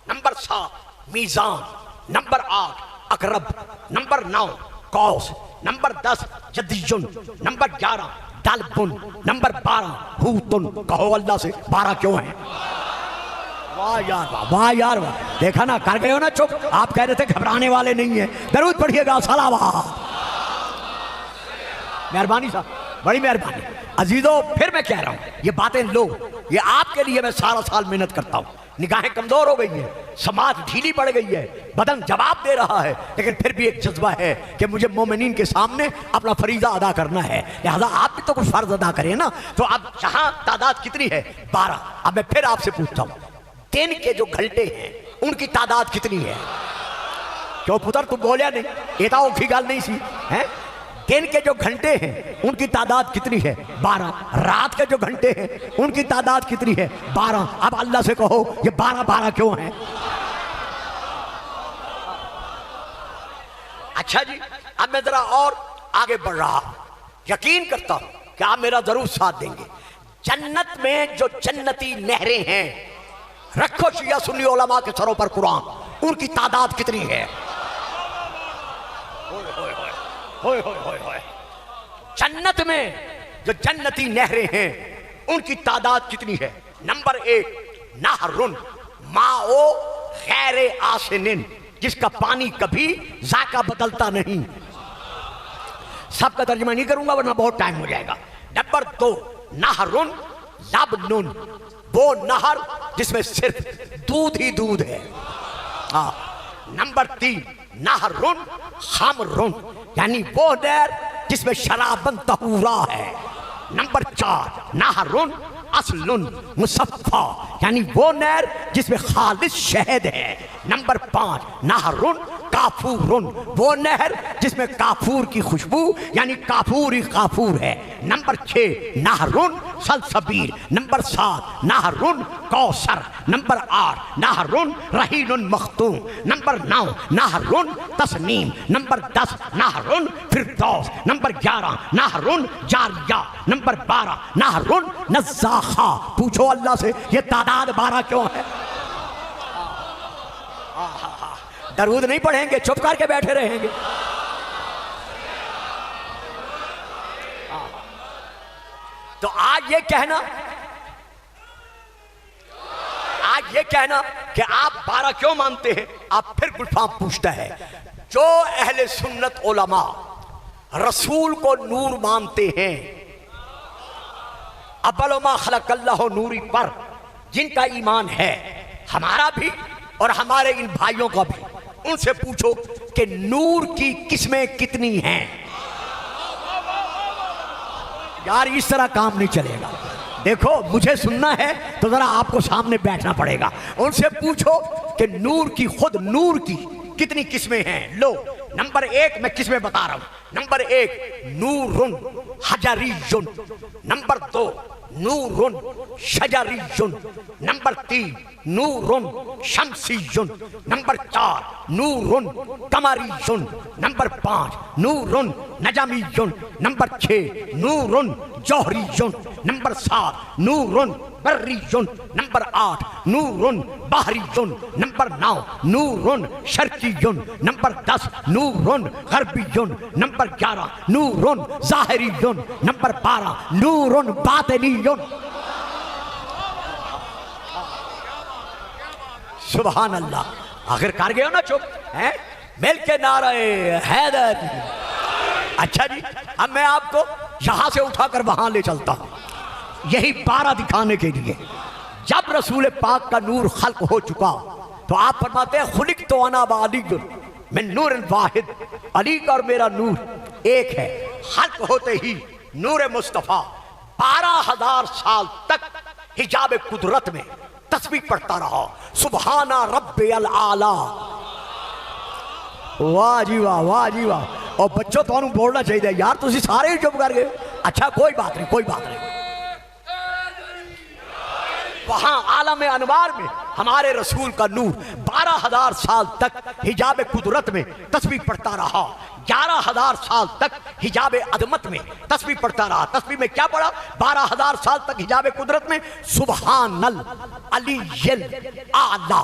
نمبر 7 میزان، نمبر 8 اقرب، نمبر 9 قوس، نمبر 10 جدیجن، نمبر 11 دلبن، نمبر 12 ہوتن، کہو اللہ سے 12 کیوں ہیں؟ واہ یار واہ، واہ یار واہ، دیکھا نا کر گئے ہو نا چپ، آپ کہہ رہے تھے گھبرانے والے نہیں ہیں، درود پڑھیے گا صلوات۔ مہربانی صاحب، بڑی مہربانی عزیزو، پھر میں کہہ رہا ہوں یہ باتیں لو، یہ آپ کے لیے میں سارا سال محنت کرتا ہوں، نگاہیں کمزور ہو گئی ہیں، سماعت ڈھیلی پڑ گئی ہے، بدن جواب دے رہا ہے، لیکن پھر بھی ایک جذبہ ہے کہ مجھے مومنین کے سامنے اپنا فریضہ ادا کرنا ہے، لہذا آپ بھی تو کچھ فرض ادا کریں نا۔ تو اب جہاں تعداد کتنی ہے؟ 12۔ اب میں پھر آپ سے پوچھتا ہوں دن کے جو گھنٹے ہیں ان کی تعداد کتنی ہے؟ کیوں پتر تم بولیا نہیں؟ یہ تو کی گل نہیں سی ہے؟ دن کے جو گھنٹے ہیں ان کی تعداد کتنی ہے؟ 12۔ رات کے جو گھنٹے ہیں ان کی تعداد کتنی ہے؟ 12۔ اب اللہ سے کہو یہ 12 کیوں ہیں؟ اچھا جی، اب میں ذرا اور آگے بڑھ رہا ہوں، یقین کرتا ہوں کہ آپ میرا ضرور ساتھ دیں گے۔ جنت میں جو جنتی نہریں ہیں، رکھو شیعہ سنی علماء کے سروں پر قرآن، ان کی تعداد کتنی ہے؟ ہوئے ہوئے ہوئے ہوئے، جنت میں جو جنتی نہریں ہیں ان کی تعداد کتنی ہے؟ نمبر 1 نہرن ماء غیر آسن، جس کا پانی کبھی ذائقہ بدلتا نہیں۔ سب کا ترجمہ نہیں کروں گا ورنہ بہت ٹائم ہو جائے گا۔ نمبر 2 نہرن لبن، وہ نہر جس میں صرف دودھ ہی دودھ ہے۔ نمبر 3 نہرن خمرن، یعنی وہ نہر جس میں شرابن طہورا ہے۔ نمبر 4 نہرن اصلن مصفا، یعنی وہ نہر جس میں خالص شہد ہے۔ نمبر 5 نہرن کافورن، وہ نہر جس میں کافور کی خوشبو یعنی کافور ہی کافور ہے۔ نمبر 6 نہرن سلسبیل۔ نمبر 7 نہرن کوثر۔ نمبر 8 نہرن رحین مختوم۔ نمبر 9 نہرن تسنیم۔ نمبر 10 نہرن فردوس۔ نمبر 11 نہرن جاریہ۔ نمبر 12 نہرن نزاخہ۔ پوچھو اللہ سے یہ تعداد 12 کیوں ہے؟ درود نہیں پڑھیں گے، چپ کر کے بیٹھے رہیں گے۔ تو آج یہ کہنا کہ آپ 12 کیوں مانتے ہیں، آپ پھر گلفام پوچھتا ہے جو اہل سنت علماء رسول کو نور مانتے ہیں، اول ما خلق اللہ نوری پر جن کا ایمان ہے، ہمارا بھی اور ہمارے ان بھائیوں کا بھی، ان سے پوچھو کہ نور کی قسمیں کتنی ہیں۔ یار اس طرح کام نہیں چلے گا، دیکھو مجھے سننا ہے تو ذرا آپ کو سامنے بیٹھنا پڑے گا۔ ان سے پوچھو کہ نور کی، خود نور کی کتنی قسمیں ہیں۔ لو نمبر 1 میں قسمیں بتا رہا ہوں۔ نمبر 1 نورن حجری، نمبر 2 نورن شجری، نمبر 3 نورن شمسی، نمبر 4 نورن قمری، نمبر 5 نورن نجمی، نمبر 6 نورن جوہری، نمبر 7 نورن بری، نمبر 8 نورن بحری، نمبر 9 نورن شرقی، نمبر 10 نورن غربی، نمبر 11 نورن ظاہری، نمبر 12 نورن باطنی۔ سبحان اللہ، آخر کر گئے ہو نا چپ ہیں؟ مل کے نعرہ حیدر۔ اچھا جی، اب میں آپ کو یہاں سے اٹھا کر وہاں لے چلتا ہوں، یہی 12 دکھانے کے لیے۔ جب رسول پاک کا نور خلق ہو چکا تو آپ فرماتے ہیں خلقت انا وعلی من نور واحد، علی کا اور میرا نور ایک ہے۔ خلق ہوتے ہی نور مصطفیٰ 12,000 سال تک حجاب قدرت میں تسبیح پڑھتا رہا، سبحان رب العالی۔ واہ جی واہ، واہ جی واہ۔ اور بچوں تو انہوں بولنا چاہیے یار، تسی سارے ہی چپ کر گئے۔ اچھا کوئی بات نہیں، کوئی بات نہیں۔ وہاں عالم انوار میں ہمارے رسول کا نور 12,000 سال تک حجاب قدرت میں تسبیح پڑھتا رہا، 11,000 سال تک حجاب عظمت میں تسبیح پڑھتا رہا۔ تسبیح میں کیا پڑھا؟ 12,000 سال تک حجاب قدرت میں سبحان العلی الاعلی،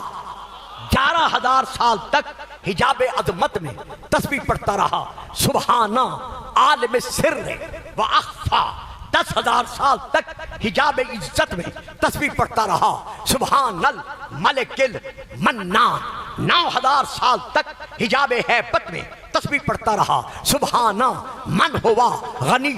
11,000 سال تک حجاب عظمت میں تسبیح پڑھتا رہا، سبحان عالم سر و اخفا، 10,000 سال تک حجاب عزت میں تسبیح پڑھتا رہا سبحان الملک المنان، 9,000 سال تک حجاب ہیبت میں تسبیح پڑھتا رہا سبحان من ہوا غنی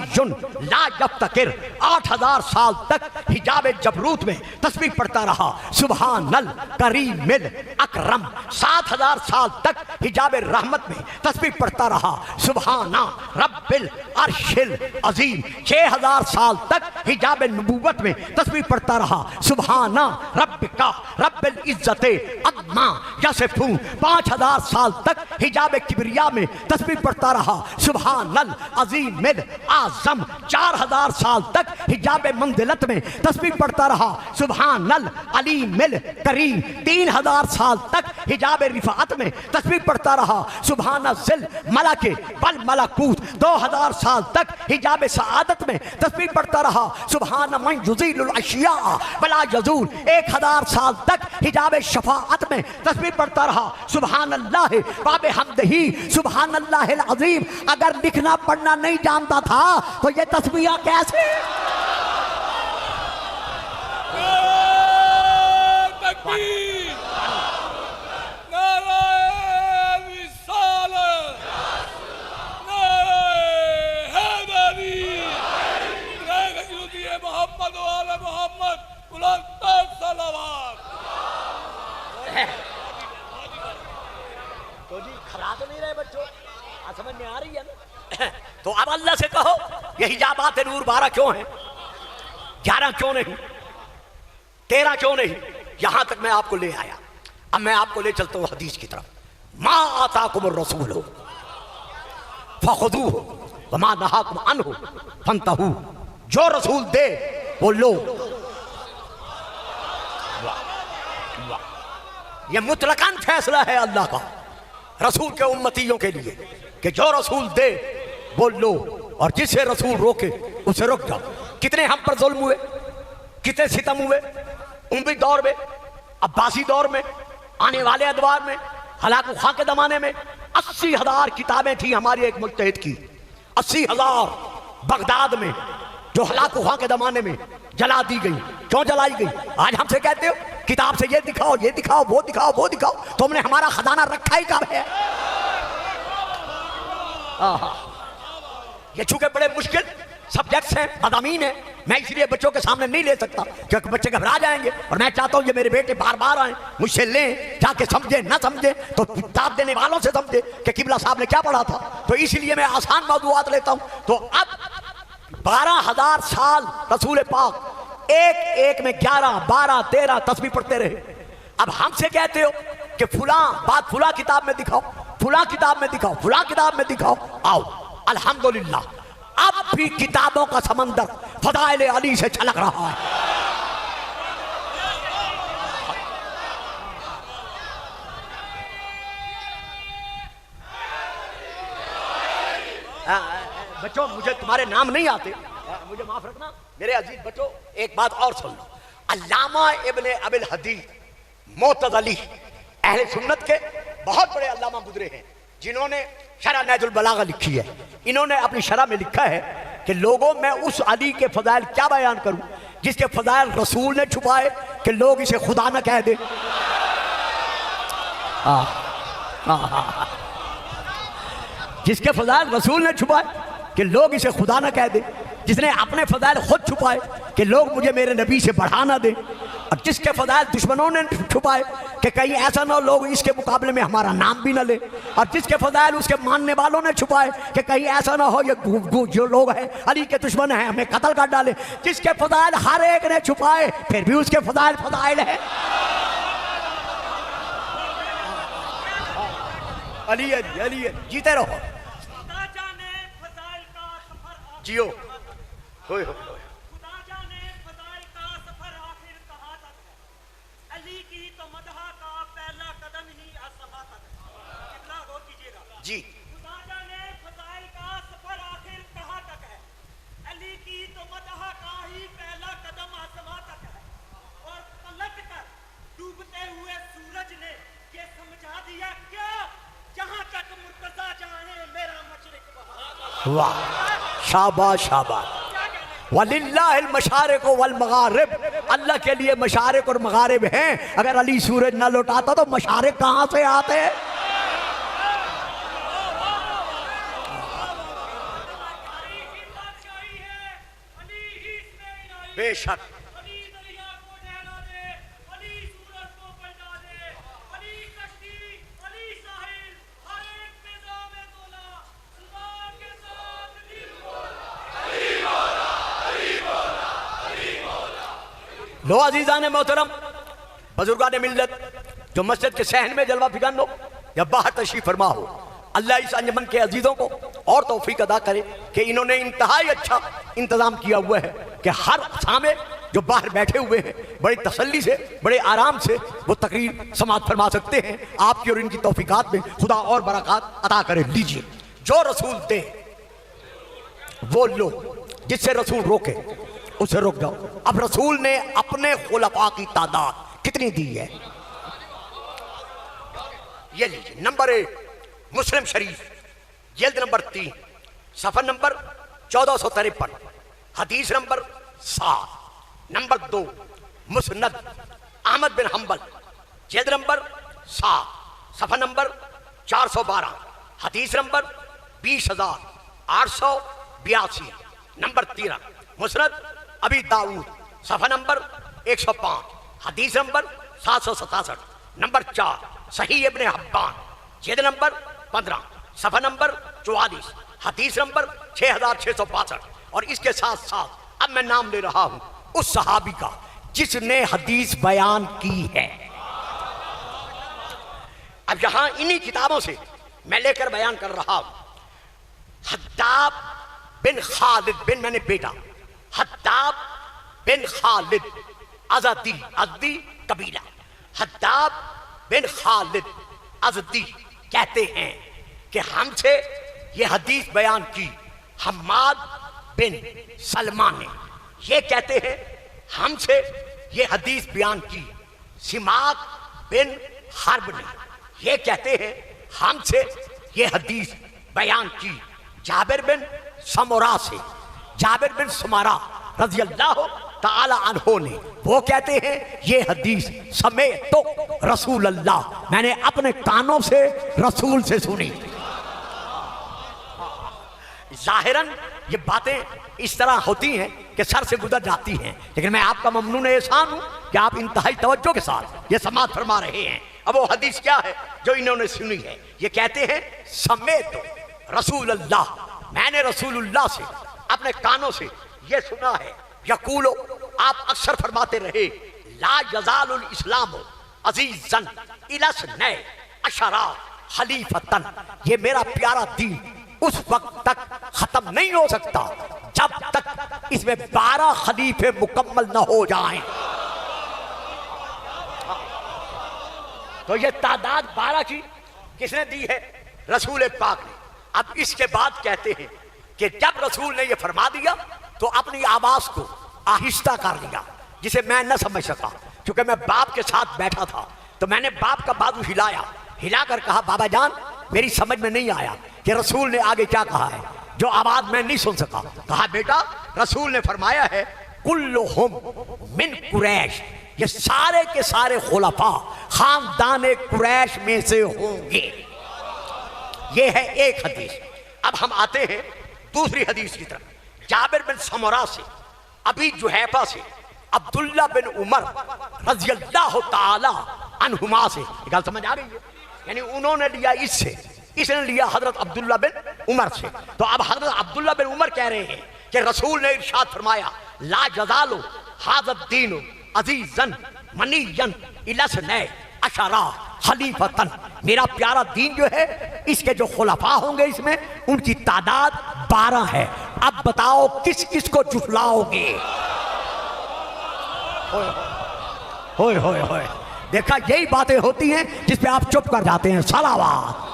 لا یفتکر، 8,000 سال تک حجاب جبروت میں تسبیح پڑھتا رہا سبحان الکریم الاکرم، 7,000 سال تک حجاب رحمت میں تسبیح پڑھتا رہا سبحان رب العرش العظیم، 6,000 سال تک حجاب نبوت میں تسبیح پڑھتا رہا سبحان ربک رب العزت عما یصفون، 5,000 سال تک حجاب کبریا میں تسبیح پڑھتا رہا سبحان العظیم الاعظم، 4,000 سال تک حجاب منزلت میں تسبیح پڑھتا رہا سبحان العلیم الکریم، 3,000 سال تک حجاب رفعت میں تسبیح پڑھتا رہا سبحان ذل ملک والملکوت، 2,000 سال تک حجاب سعادت میں تسبیح پڑھتا رہا سبحان من یزیل الاشیاء ولا یزول، 1,000 سال تک حجاب شفاعت میں تسبیح پڑھتا رہا سبحان اللہ وبحمدہ سبحان اللہ العظیم۔ اگر لکھنا پڑھنا نہیں جانتا تھا تو یہ تسبیح کیسے؟ تکبیر، نعرہ رسالت، نعرہ حیدری، غیرتی محمد و آل محمد، بلند صلوات۔ تو جی کھلا تو نہیں رہے بچوں، سمجھ میں آ رہی ہے نا؟ تو اب اللہ سے کہو یہ حجابات نور 12 کیوں ہیں، 11 کیوں نہیں، 13 کیوں نہیں؟ یہاں تک میں آپ کو لے آیا، اب میں آپ کو لے چلتا ہوں حدیث کی طرف۔ ما آتاکم الرسول فخذوہ وما نہاکم عنہ فانتہوا، جو رسول دے وہ لو۔ یہ مطلقاً فیصلہ ہے اللہ کا رسول کے امتیوں کے لیے کہ جو رسول دے وہ لو، اور جسے رسول روکے اسے رک جاؤ۔ کتنے ہم پر ظلم ہوئے، کتنے ستم ہوئے، اموی دور میں، عباسی دور میں، آنے والے ادوار میں، ہلاکو خاں کے زمانے میں 80,000 کتابیں تھیں ہماری ایک مجتہد کی، 80,000 بغداد میں جو ہلاکو خاں کے زمانے میں جلا دی گئی۔ کیوں جلائی گئی؟ آج ہم سے کہتے ہو کتاب سے یہ دکھاؤ، یہ دکھاؤ، وہ دکھاؤ، وہ دکھاؤ، تو ہم نے ہمارا خزانہ رکھا ہی کب ہے؟ یہ چونکہ بڑے مشکل سبجیکٹس ہیں، مضامین ہیں، میں اس لیے بچوں کے سامنے نہیں لے سکتا کیونکہ بچے گھبرا جائیں گے، اور میں چاہتا ہوں یہ میرے بیٹے بار بار آئیں مجھ سے لیں، جا کے سمجھیں، نہ سمجھیں تو کتاب دینے والوں سے سمجھیں کہ قبلہ صاحب نے کیا پڑھا تھا۔ تو اس لیے میں آسان موضوعات لیتا ہوں۔ تو اب 12,000 سال رسول پاک ایک ایک میں 11، 12، 13 تسبیح پڑھتے رہے۔ اب ہم سے کہتے ہو کہ فلاں بات فلاں کتاب میں دکھاؤ، فلاں کتاب میں دکھاؤ، فلاں کتاب میں دکھاؤ۔ آؤ الحمدللہ اب بھی کتابوں کا سمندر فضائل علی سے چھلک رہا ہے۔ بچوں مجھے تمہارے نام نہیں آتے، مجھے معاف رکھنا میرے عزیز بچوں۔ ایک بات اور سن لو، علامہ ابن ابی الحدیث معتزلی اہل سنت کے بہت بڑے علامہ گزرے ہیں جنہوں نے شرح نہج البلاغہ لکھی ہے۔ انہوں نے اپنی شرح میں لکھا ہے کہ لوگوں میں اس علی کے فضائل کیا بیان کروں جس کے فضائل رسول نے چھپائے کہ لوگ اسے خدا نہ کہہ دیں۔ جس کے فضائل رسول نے چھپائے کہ لوگ اسے خدا نہ کہہ دیں، جس نے اپنے فضائل خود چھپائے کہ لوگ مجھے میرے نبی سے بڑھا نہ دیں، اور جس کے فضائل دشمنوں نے چھپائے کہ کہیں ایسا نہ ہو لوگ اس کے مقابلے میں ہمارا نام بھی نہ لیں، اور جس کے فضائل اس کے ماننے والوں نے چھپائے کہ کہیں ایسا نہ ہو یہ جو لوگ ہیں علی کے دشمن ہیں ہمیں قتل کر ڈالے۔ جس کے فضائل ہر ایک نے چھپائے پھر بھی اس کے فضائل فضائل ہیں۔ علی علی علی جیتے رہو، جیو ہوئے ہو۔ خدا جانے فضائل کا سفر آخر کہاں تک ہے، علی کی تو مدح کا پہلا قدم ہی السما تک ہے۔ کتنا غور کیجیے گا جی۔ خدا جانے فضائل کا سفر آخر کہاں تک ہے، علی کی تو مدح کا ہی پہلا قدم آسما تک ہے، اور پلٹ کر ڈوبتے ہوئے سورج نے یہ سمجھا دیا کیا، جہاں تک مرتضیٰ جانے میرا مشرق وہاں۔ واہ شاباش شاباش وَلِلَّهِ الْمَشَارِقُ وَالْمَغَارِبُ، اللہ کے لیے مشارق اور مغارب ہیں۔ اگر علی سورج نہ لوٹاتا تو مشارق کہاں سے آتے؟ بے شک لو عزیزان محترم، بزرگان ملت، جو مسجد کے صحن میں جلوہ فکن ہو یا باہر تشریف فرما ہو، اللہ اس انجمن کے عزیزوں کو اور توفیق عطا کرے کہ انہوں نے انتہائی اچھا انتظام کیا ہوا ہے کہ ہر سامع جو باہر بیٹھے ہوئے ہیں بڑی تسلی سے، بڑے آرام سے وہ تقریر سماعت فرما سکتے ہیں۔ آپ کی اور ان کی توفیقات میں خدا اور برکات عطا کرے۔ لیجئے، جو رسول دے وہ لو، جس سے رسول روکے اسے روک جاؤ۔ اب رسول نے اپنے خلفاء کی تعداد کتنی دی ہے؟ یہ لیجئے، نمبر 1 مسلم شریف جلد نمبر 3 صفحہ نمبر 1453، حدیث نمبر 7۔ نمبر 2 مسند احمد بن حنبل جلد نمبر 7 صفحہ نمبر 412، حدیث نمبر 20,882۔ نمبر 13 مسند ابی داؤد صفحہ نمبر 105، حدیث نمبر 767۔ نمبر 4 صحیح ابن حبان جلد نمبر 15 صفحہ نمبر 44، حدیث نمبر 6662۔ اور اس کے ساتھ ساتھ اب میں نام لے رہا ہوں اس صحابی کا جس نے حدیث بیان کی ہے۔ اب یہاں انہی کتابوں سے میں لے کر بیان کر رہا ہوں۔ حداب بن خالد بن، میں نے بیٹا حداب بن خالد ازدی قبیلہ، حداب بن خالد ازدی کہتے ہیں کہ ہم سے یہ حدیث بیان کی حماد بن سلمان نے۔ یہ کہتے ہیں ہم سے یہ حدیث بیان کی سماک بن حرب نے۔ یہ کہتے ہیں ہم سے یہ حدیث بیان کی جابر بن سمورا سے، جابر بن سمارا رضی اللہ تعالی عنہ نے۔ وہ کہتے ہیں یہ حدیث سمیت رسول اللہ، میں نے اپنے کانوں سے رسول سے سنی۔ ظاہراً یہ باتیں اس طرح ہوتی ہیں کہ سر سے گزر جاتی ہیں، لیکن میں آپ کا ممنون احسان ہوں کہ آپ انتہائی توجہ کے ساتھ یہ سماعت فرما رہے ہیں۔ اب وہ حدیث کیا ہے جو انہوں نے سنی ہے؟ یہ کہتے ہیں سمیت رسول اللہ، میں نے رسول اللہ سے اپنے کانوں سے یہ سنا ہے۔ یقولو، آپ اکثر فرماتے رہے، لا یزال الاسلام عزیزاً الی اثنی عشر خلیفتاً، یہ میرا پیارا دین اس وقت تک ختم نہیں ہو سکتا جب تک اس میں 12 خلیفے مکمل نہ ہو جائیں۔ تو یہ تعداد 12 کی کس نے دی ہے؟ رسول پاک نے۔ اب اس کے بعد کہتے ہیں کہ جب رسول نے یہ فرما دیا تو اپنی آواز کو آہستہ کر لیا، جسے میں نہ سمجھ سکا، چونکہ میں باپ کے ساتھ بیٹھا تھا تو میں نے باپ کا بازو ہلا کر کہا، بابا جان میری سمجھ میں نہیں آیا کہ رسول نے آگے کیا کہا ہے، جو آواز میں نہیں سن سکا۔ کہا بیٹا رسول نے فرمایا ہے کلہم من قریش، یہ سارے کے سارے خلفاء خاندان قریش میں سے ہوں گے۔ یہ ہے ایک حدیث۔ اب ہم آتے ہیں دوسری حدیث کی طرف۔ جابر بن سمورا سے، ابی جحیفہ سے، عبداللہ بن عمر رضی اللہ تعالی عنہما سے۔ یہ گل سمجھ آ رہی ہے؟ یعنی انہوں نے لیا اس سے، اس نے لیا حضرت عبداللہ بن عمر سے۔ تو اب حضرت عبداللہ بن عمر کہہ رہے ہیں کہ رسول نے ارشاد فرمایا، لا یزال ھذا الدین عزیزاً منیاً الی اثنی عشر خلیفتاً، میرا پیارا دین جو ہے اس کے جو خلفاء ہوں گے اس میں ان کی تعداد 12 ہے۔ اب بتاؤ کس کس کو جھٹلاؤ گے؟ ہوئے ہوئے ہوئے، دیکھا یہی باتیں ہوتی ہیں جس پہ آپ چپ کر جاتے ہیں۔ صلوات۔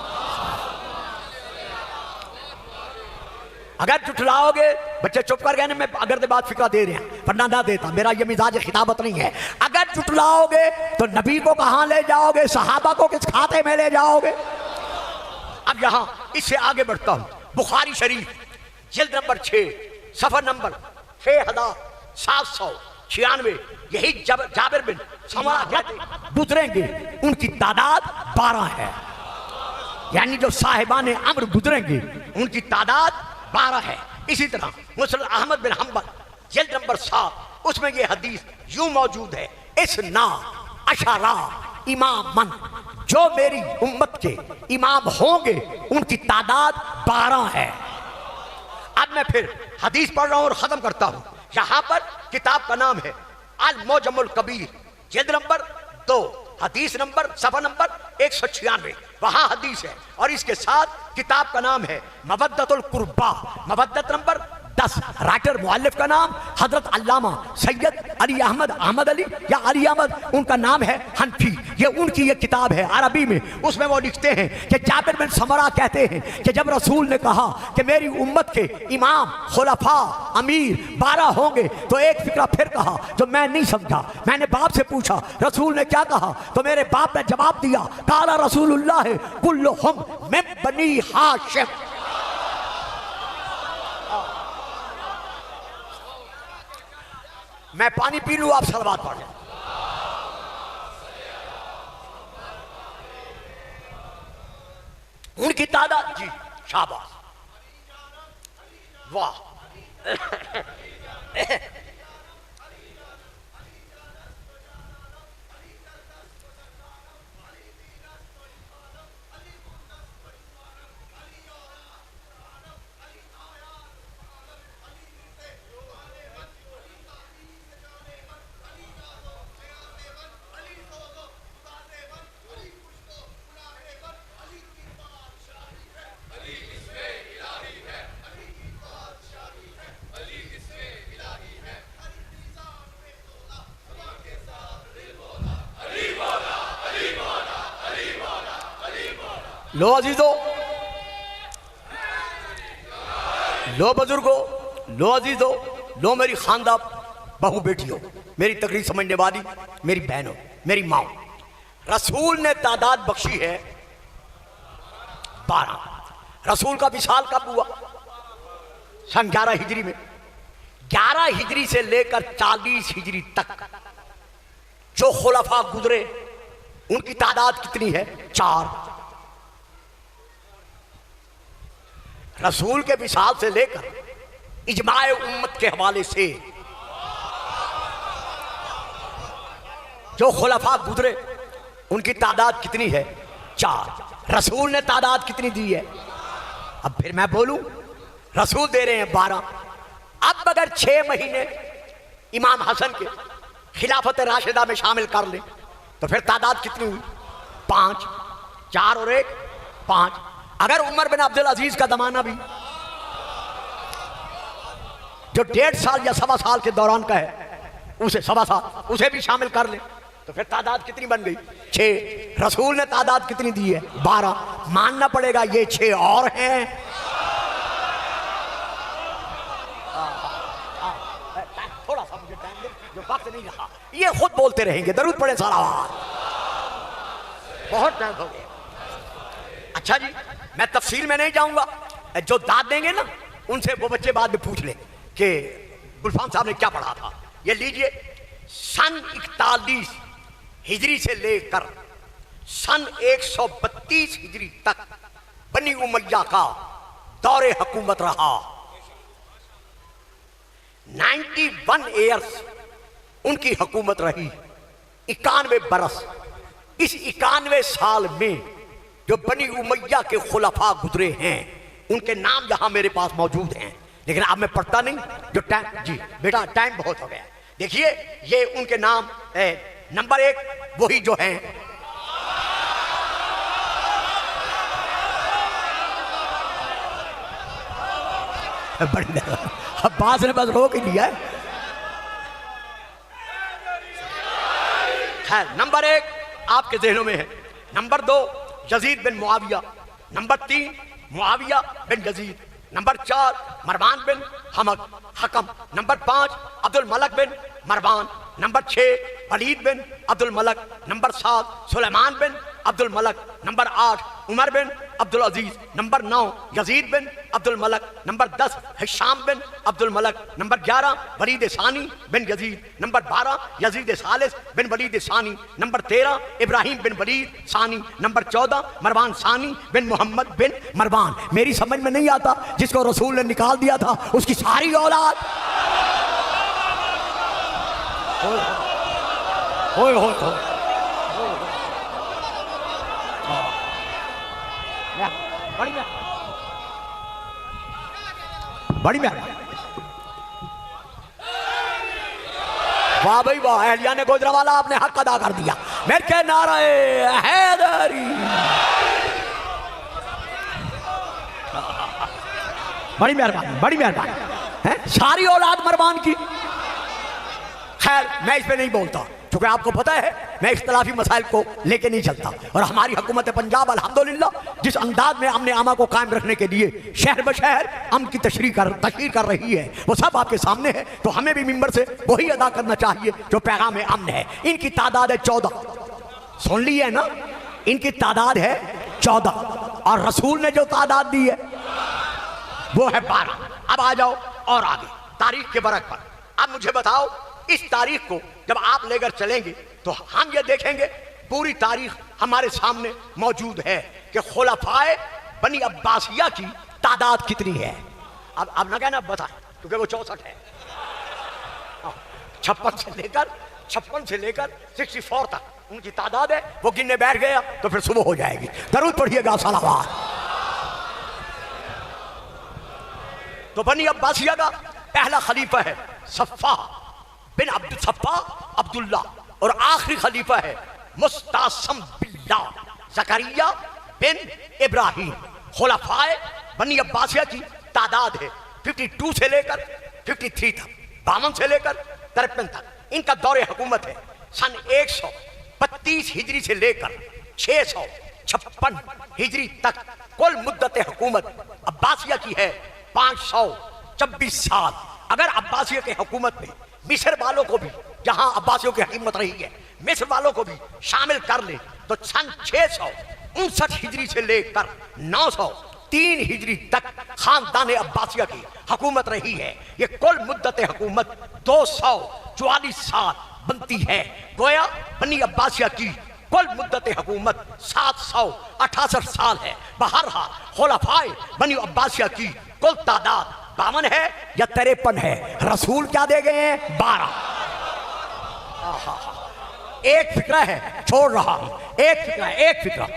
اگر جھٹلاؤ گے، بچے چپ کر گئے نا، میں اگر دے بات فکرہ دے رہے ہیں ورنہ نہ دیتا، میرا یہ مزاج خطابت نہیں ہے۔ اگر جھٹلاؤ گے تو نبی کو کہاں لے جاؤ گے؟ صحابہ کو کس کھاتے میں لے جاؤ گے؟ اب یہاں اس سے آگے بڑھتا ہوں۔ بخاری شریف جلد نمبر 6 صفحہ نمبر 6796 یہی جابر بن سمرہ گزریں گے، ان کی تعداد 12 ہے. یعنی جو صاحبان امر گزریں گے ان کی تعداد 12 ہے. اسی طرح مسند احمد بن حنبل جلد نمبر 7 اس میں یہ حدیث یوں موجود ہے، اسنا عشرہ امامن، جو میری امت کے امام ہوں گے ان کی تعداد 12 ہے. اب میں پھر حدیث پڑھ رہا ہوں اور ختم کرتا ہوں. یہاں پر کتاب کا نام ہے المعجم الکبیر جلد نمبر 2 حدیث نمبر صفحہ نمبر 196 وہاں حدیث ہے، اور اس کے ساتھ کتاب کا نام ہے مودت القربہ، مودت نمبر 10. رائٹر مؤلف کا نام حضرت علامہ سید علی احمد علی یا علی احمد، ان کا نام ہے حنفی. یہ ان کی یہ کتاب ہے عربی میں. اس میں وہ لکھتے ہیں کہ جابر بن سمرہ کہتے ہیں کہ جب رسول نے کہا کہ میری امت کے امام خلفاء امیر 12 ہوں گے تو ایک فکرہ پھر کہا جو میں نہیں سمجھا. میں نے باپ سے پوچھا رسول نے کیا کہا، تو میرے باپ نے جواب دیا قال رسول اللہ کلہم من بنی ہاشم. میں پانی پی لوں، آپ صلوات پڑھ لیں. ان کی تعداد جی شاباش واہ لو عزیزو، لو بزرگو، لو عزیزو، لو میری خاندہ بہو بیٹیوں، میری تقریر سمجھنے والی میری بہنوں، میری ماں، رسول نے تعداد بخشی ہے 12. رسول کا وصال کب ہوا؟ سن 11 ہجری میں. 11 ہجری سے لے کر 40 ہجری تک جو خلفاء گزرے ان کی تعداد کتنی ہے؟ 4. رسول کے وصال سے لے کر اجماع امت کے حوالے سے جو خلفاء گزرے ان کی تعداد کتنی ہے؟ 4. رسول نے تعداد کتنی دی ہے؟ اب پھر میں بولوں، رسول دے رہے ہیں 12. اب اگر 6 مہینے امام حسن کے خلافت راشدہ میں شامل کر لیں تو پھر تعداد کتنی ہوئی؟ 5. 4 اور 1 5. اگر عمر بن عبدالعزیز کا زمانہ بھی جو 1.5 سال یا 1.25 سال کے دوران کا ہے، اسے 1.25 سال اسے بھی شامل کر لیں تو پھر تعداد کتنی بن گئی؟ 6. رسول نے تعداد کتنی دی ہے؟ 12. ماننا پڑے گا یہ 6 اور ہیں. تھوڑا سا مجھے ٹائم دے، جو وقت نہیں رہا یہ خود بولتے رہیں گے. درود پڑھیں صلوات. بہت ٹائم ہو گیا. اچھا جی، میں تفصیل میں نہیں جاؤں گا. جو داد دیں گے نا ان سے وہ بچے بعد میں پوچھ لیں کہ گلفام صاحب نے کیا پڑھا تھا. یہ لیجئے، سن 41 ہجری سے لے کر سن 132 ہجری تک بنی امیہ کا دور حکومت رہا. 91 ایئرز ان کی حکومت رہی، 91 برس. اس 91 سال میں جو بنی امیہ کے خلفاء گزرے ہیں ان کے نام یہاں میرے پاس موجود ہیں، لیکن اب میں پڑھتا نہیں. جو ٹائم جی بیٹا ٹائم بہت ہو گیا. دیکھیے یہ ان کے نام نمبر 1 وہی جو ہیں عباس نے بس روک ہی لیا ہے. خیر، نمبر 1 آپ کے ذہنوں میں ہے. نمبر 2 یزید بن معاویہ. نمبر 3 معاویہ بن یزید. نمبر 4 مروان بن حکم. نمبر 5 عبد الملک بن مروان. نمبر 6 ولید بن عبد الملک. نمبر 7 سلیمان بن عبد الملک، نمبر 8 عمر بن عبد العزیز، نمبر 9 یزید بن عبد الملک، نمبر 10 ہشام بن عبد الملک، نمبر 11 ولید ثانی بن یزید، نمبر 12 یزید ثالث بن ولید ثانی، نمبر 13 ابراہیم بن ولید ثانی، نمبر 14 مروان ثانی بن محمد بن مروان۔ میری سمجھ میں نہیں آتا، جس کو رسول نے نکال دیا تھا اس کی ساری اولاد ہوئے بڑی میں واہ بھائی واہ، اہلیان گوجرانوالہ آپ نے حق ادا کر دیا۔ میرے کے نعرہ حیدری، بڑی مہربانی بڑی مہربانی، ساری اولاد مروان کی۔ خیر میں اس پہ نہیں بولتا، چونکہ آپ کو پتہ ہے میں اختلافی مسائل کو لے کے نہیں چلتا، اور ہماری حکومت پنجاب الحمدللہ جس انداز میں امن عامہ کو قائم رکھنے کے لیے شہر بشہر امن کی تشریح کر رہی ہے، وہ سب آپ کے سامنے ہے۔ تو ہمیں بھی ممبر سے وہی ادا کرنا چاہیے جو پیغام امن ہے۔ ان کی تعداد ہے 14، سن لی ہے نا، ان کی تعداد ہے 14، اور رسول نے جو تعداد دی ہے وہ ہے 12۔ اب آ جاؤ اور آگے تاریخ کے برق پر۔ اب مجھے بتاؤ، اس تاریخ کو جب آپ لے کر چلیں گے تو ہم یہ دیکھیں گے پوری تاریخ ہمارے سامنے موجود ہے کہ خلفائے بنی عباسیہ کی تعداد کتنی ہے۔ اب نہ کہنا بتائیں، کیونکہ وہ 64 ہے، 56 سے لے کر 64 تک ان کی تعداد ہے۔ وہ گننے بیٹھ گیا تو پھر صبح ہو جائے گی۔ درود پڑھیے گا صلوات۔ تو بنی عباسیہ کا پہلا خلیفہ ہے صفا بن عبداللہ، اور آخری خلیفہ ہے مستعصم باللہ زکریا بن ابراہیم۔ خلفائے بنی عباسیہ کی تعداد ہے 52 سے لے کر 53 تک، 52 سے لے کر 53 تک۔ ان کا دور حکومت ہے سن 132 ہجری سے لے کر 656 ہجری تک۔ کل مدت حکومت عباسیہ کی ہے 524 سال۔ اگر عباسیہ کی حکومت میں مصر والوں کو بھی، جہاں عباسیوں کی حکومت رہی ہے، مصر والوں کو بھی شامل کر لیں تو سن 659 ہجری سے لے کر 903 ہجری تک خاندان عباسیہ کی حکومت رہی ہے۔ یہ کل مدت حکومت 244 سال بنتی ہے۔ گویا بنی عباسیہ کی کل مدت حکومت 768 سال ہے۔ بہرحال خلفائے بنی عباسیہ کی کل تعداد 52 ہے یا 53 ہے۔ رسول کیا دے گئے ہیں؟ 12۔ ایک فکرہ ہے، چھوڑ رہا ہوں، ایک فکرہ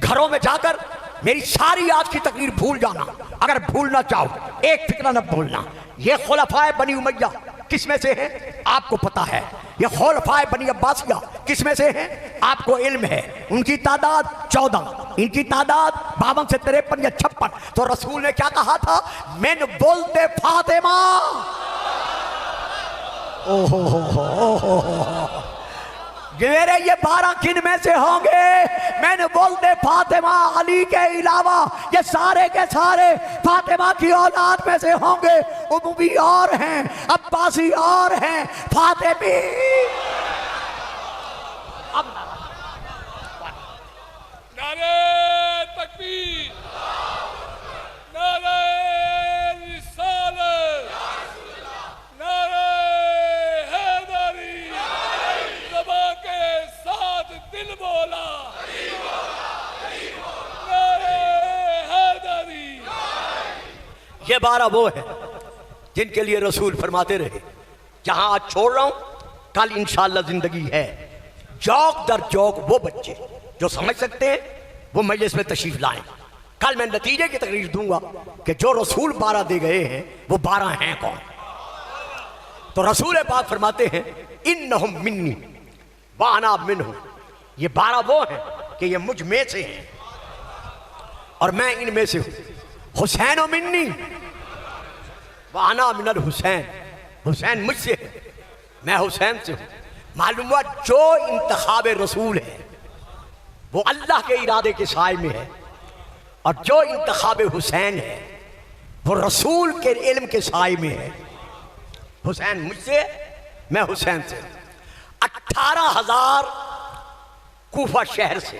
گھروں میں جا کر میری ساری آج کی تقریر بھول جانا، اگر بھولنا چاہو ایک فکرہ نہ بھولنا۔ یہ خلفائے بنی امیہ کس میں سے ہیں؟ آپ کو پتا ہے۔ یہ خلفائے بنی عباسیہ کس میں سے ہیں؟ آپ کو علم ہے۔ ان کی تعداد 14، ان کی تعداد 52 سے 53 یا 56۔ تو رسول نے کیا کہا تھا؟ من ولد فاطمہ۔ میرے یہ 12 کن میں سے ہوں گے؟ میں نے ولد فاطمہ، علی کے علاوہ یہ سارے کے سارے فاطمہ کی اولاد میں سے ہوں گے۔ اموی اور ہیں، عباسی اور ہیں، فاطمی۔ اب نعرہ تکبیر، نعرہ رسالت، نعرہ حیدری، زبان کے ساتھ دل بولا، نعرہ حیدری۔ یہ 12 وہ ہیں جن کے لیے رسول فرماتے رہے جہاں آج چھوڑ رہا ہوں کل انشاءاللہ زندگی ہے۔ جوک در جوک وہ بچے جو سمجھ سکتے ہیں وہ مجلس میں تشریف لائیں۔ کل میں نتیجے کی تقریر دوں گا کہ جو رسول 12 دے گئے ہیں وہ 12 ہیں کون۔ تو رسول پاک فرماتے ہیں انہم منی وانا منہم، یہ 12 وہ ہیں کہ یہ مجھ میں سے ہیں اور میں ان میں سے ہوں۔ حسین و منی وانا من الحسین، حسین مجھ سے ہے، میں حسین سے ہوں۔ معلوم ہوا جو انتخاب رسول ہے وہ اللہ کے ارادے کے سائے میں ہے، اور جو انتخاب حسین ہے وہ رسول کے علم کے سائے میں ہے۔ حسین مجھ سے، میں حسین سے۔ 18,000 کوفہ شہر سے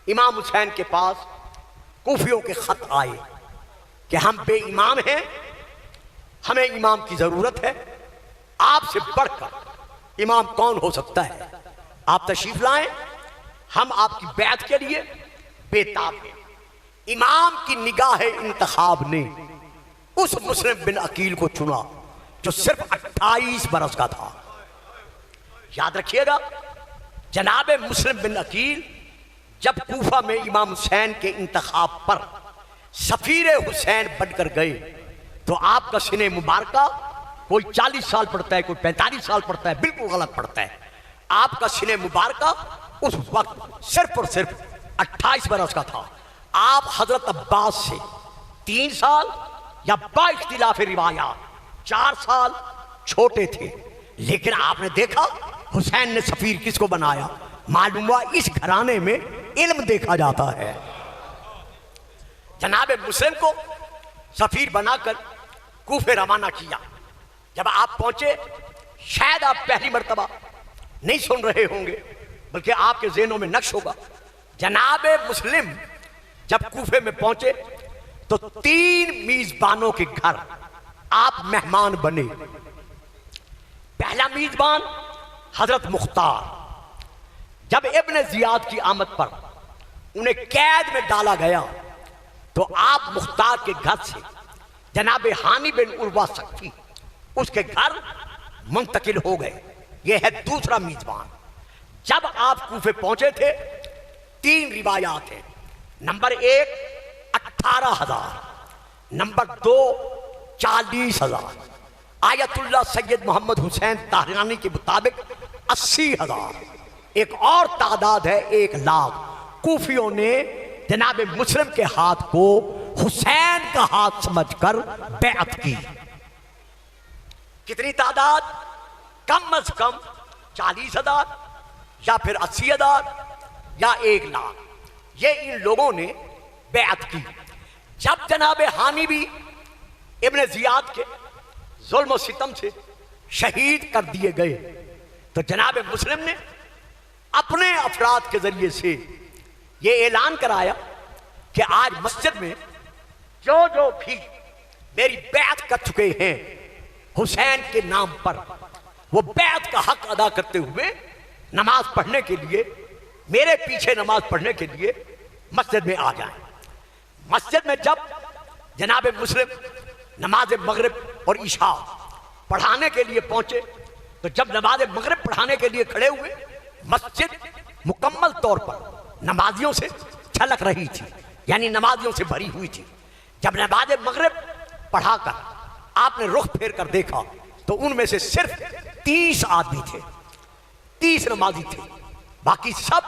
امام حسین کے پاس کوفیوں کے خط آئے کہ ہم بے امام ہیں، ہمیں امام کی ضرورت ہے، آپ سے بڑھ کر امام کون ہو سکتا ہے، آپ تشریف لائیں، ہم آپ کی بیعت کے لیے بےتاب ہیں۔ امام کی نگاہ انتخاب نے اس مسلم بن عقیل کو چنا جو صرف 28 برس کا تھا۔ یاد رکھیے گا، جناب مسلم بن عقیل جب کوفہ میں امام حسین کے انتخاب پر سفیر حسین بن کر گئے تو آپ کا سینہ مبارکہ کوئی 40 سال پڑتا ہے، کوئی 45 سال پڑتا ہے، بالکل غلط پڑتا ہے۔ آپ کا سینہ مبارکہ اس وقت صرف اور صرف 28 برس کا تھا۔ آپ حضرت عباس سے 3 سال یا با اختلاف روایات 4 سال چھوٹے تھے، لیکن آپ نے دیکھا حسین نے سفیر کس کو بنایا، معلوم ہوا اس گھرانے میں علم دیکھا جاتا ہے۔ جناب مسلم کو سفیر بنا کر کوفے روانہ کیا۔ جب آپ پہنچے، شاید آپ پہلی مرتبہ نہیں سن رہے ہوں گے بلکہ آپ کے ذہنوں میں نقش ہوگا، جناب مسلم جب کوفے میں پہنچے تو 3 میزبانوں کے گھر آپ مہمان بنے۔ پہلا میزبان حضرت مختار، جب ابن زیاد کی آمد پر انہیں قید میں ڈالا گیا تو آپ مختار کے گھر سے جناب ہانی بن عروہ سقفی اس کے گھر منتقل ہو گئے۔ یہ ہے دوسرا میزبان۔ جب آپ کوفے پہنچے تھے 3 روایات ہیں۔ نمبر 1 18,000، نمبر 2 40,000، آیت اللہ سید محمد حسین طاہرانی کے مطابق 80,000، ایک اور تعداد ہے 1,00,000۔ کوفیوں نے جناب مسلم کے ہاتھ کو حسین کا ہاتھ سمجھ کر بیعت کی۔ کتنی تعداد؟ کم از کم 40,000 یا پھر 80,000 یا 1,00,000، یہ ان لوگوں نے بیعت کی۔ جب جناب ہانی بھی ابن زیاد کے ظلم و ستم سے شہید کر دیے گئے تو جناب مسلم نے اپنے افراد کے ذریعے سے یہ اعلان کرایا کہ آج مسجد میں جو بھی میری بیعت کر چکے ہیں حسین کے نام پر، وہ بیعت کا حق ادا کرتے ہوئے نماز پڑھنے کے لیے، میرے پیچھے نماز پڑھنے کے لیے مسجد میں آ جائیں۔ مسجد میں جب جناب مسلم نماز مغرب اور عشاء پڑھانے کے لیے پہنچے تو جب نماز مغرب پڑھانے کے لیے کھڑے ہوئے، مسجد مکمل طور پر نمازیوں سے چھلک رہی تھی، یعنی نمازیوں سے بھری ہوئی تھی۔ جب نماز مغرب پڑھا کر آپ نے رخ پھیر کر دیکھا تو ان میں سے صرف 30 آدمی تھے، 30 نمازی تھے، باقی سب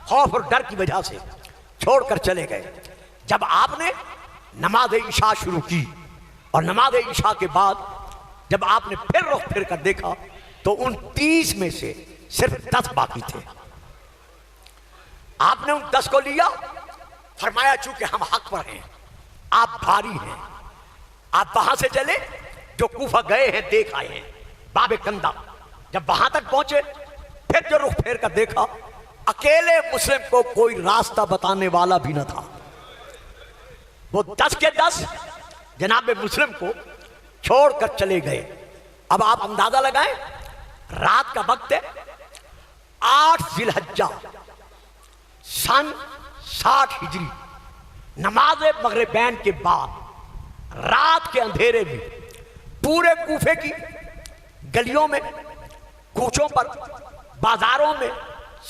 خوف اور ڈر کی وجہ سے چھوڑ کر چلے گئے۔ جب آپ نے نماز عشاء شروع کی اور نماز عشاء کے بعد جب آپ نے پھر رخ پھر کر دیکھا تو ان 30 میں سے صرف 10 باقی تھے۔ آپ نے ان 10 کو لیا، فرمایا چونکہ ہم حق پر ہیں، آپ بھاری ہیں، آپ وہاں سے چلے جو کوفہ گئے ہیں دیکھ آئے ہیں، باب کندہ۔ جب وہاں تک پہنچے پھر جو رخ پھیر کر دیکھا، اکیلے مسلم کو کوئی راستہ بتانے والا بھی نہ تھا۔ وہ 10 کے 10 جناب مسلم کو چھوڑ کر چلے گئے۔ اب آپ اندازہ لگائیں، رات کا وقت ہے، 8 ذی الحجہ سن 60 ہجری، نماز مغربین کے بعد رات کے اندھیرے میں پورے کوفے کی گلیوں میں، کوچوں پر، بازاروں میں،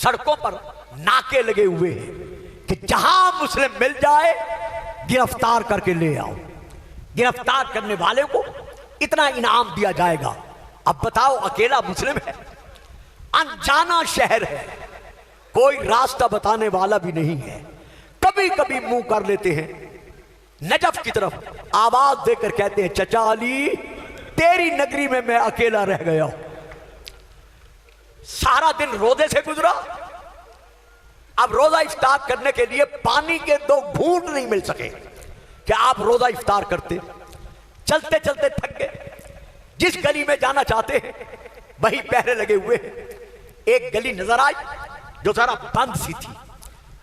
سڑکوں پر ناکے لگے ہوئے ہیں کہ جہاں مسلم مل جائے گرفتار کر کے لے آؤ، گرفتار کرنے والے کو اتنا انعام دیا جائے گا۔ اب بتاؤ، اکیلا مسلم ہے، انجانا شہر ہے، کوئی راستہ بتانے والا بھی نہیں ہے۔ کبھی کبھی منہ کر لیتے ہیں نجف کی طرف، آواز دے کر کہتے ہیں چچا علی تیری نگری میں میں اکیلا رہ گیا ہوں۔ سارا دن روزے سے گزرا، اب روزہ افطار کرنے کے لیے پانی کے 2 گھونٹ نہیں مل سکے کہ آپ روزہ افطار کرتے۔ چلتے چلتے تھک گئے، جس گلی میں جانا چاہتے ہیں وہی پہرے لگے ہوئے ہیں۔ ایک گلی نظر آئی جو ذرا بند سی تھی،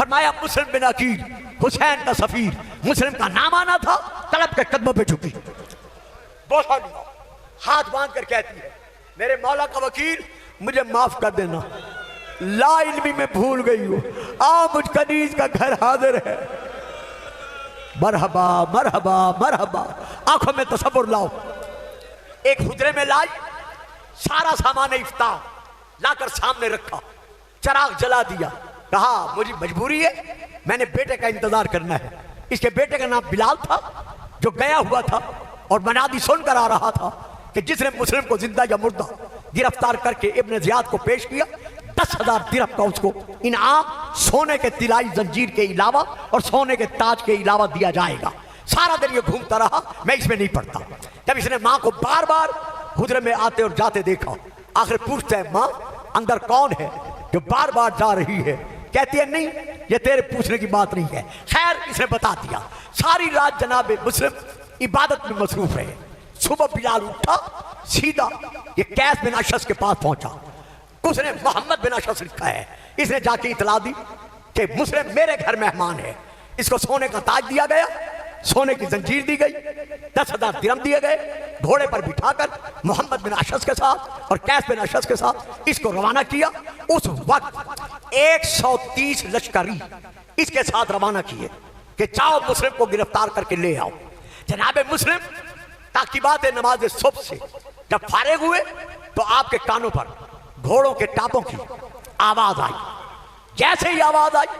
فرمایا مسلم بن عقیل حسین کا سفیر، مسلم کا نام آنا تھا، طلب کے قدموں پہ جھکی، بوسہ لیا، ہاتھ باندھ کر کہتی ہے میرے مولا کا وکیل مجھے معاف کر دینا، لا علمی میں بھول گئی ہوں، مجھ کنیز کا گھر حاضر ہے، مرحبا مرحبا مرحبا۔ آنکھوں میں تصور لاؤ، ایک حجرے میں لائی، سارا سامان افتاح لا کر سامنے رکھا، چراغ جلا دیا، کہا مجھے مجبوری ہے، میں نے بیٹے کا انتظار کرنا ہے۔ اس کے بیٹے کا نام بلال تھا، جو گیا ہوا تھا اور منادی سن کر آ رہا تھا کہ جس نے مسلم کو زندہ یا مردہ گرفتار کر کے ابن زیاد کو پیش کیا 10,000 درہم کا اس کو انعام سونے کے طلائی زنجیر کے علاوہ اور سونے کے تاج کے علاوہ دیا جائے گا۔ سارا دن یہ گھومتا رہا، میں اس میں نہیں پڑتا۔ جب اس نے ماں کو بار بار حجرے میں آتے اور جاتے دیکھا، آخر پوچھتا ہے ماں اندر کون ہے جو بار بار جا رہی ہے؟ کہتی ہے نہیں، یہ تیرے پوچھنے کی بات نہیں ہے۔ خیر اس نے بتا دیا۔ ساری رات جناب مسلم عبادت میں مصروف رہے۔ صبح بلال اٹھا، سیدھا یہ قیس بن اشعث کے پاس پہنچا، اس نے محمد بن اشعث لکھا ہے، اس نے جا کے اطلاع دی کہ مسلم میرے گھر مہمان ہے، اس کو سونے کا تاج دیا گیا، سونے کی زنجیر دی گئی، 10,000 درہم دیے گئے، گھوڑے پر بٹھا کر محمد بن اشعث کے ساتھ اور قیس بن اشعث کے ساتھ اس کو روانہ کیا۔ اس وقت 130 لشکری اس کے ساتھ روانہ کیے کہ جاؤ مسلم کو گرفتار کر کے لے آؤ۔ جناب مسلم تعقیبات نماز صبح سے جب فارغ ہوئے تو آپ کے کانوں پر گھوڑوں کے ٹاپوں کی آواز آئی۔ جیسے ہی آواز آئی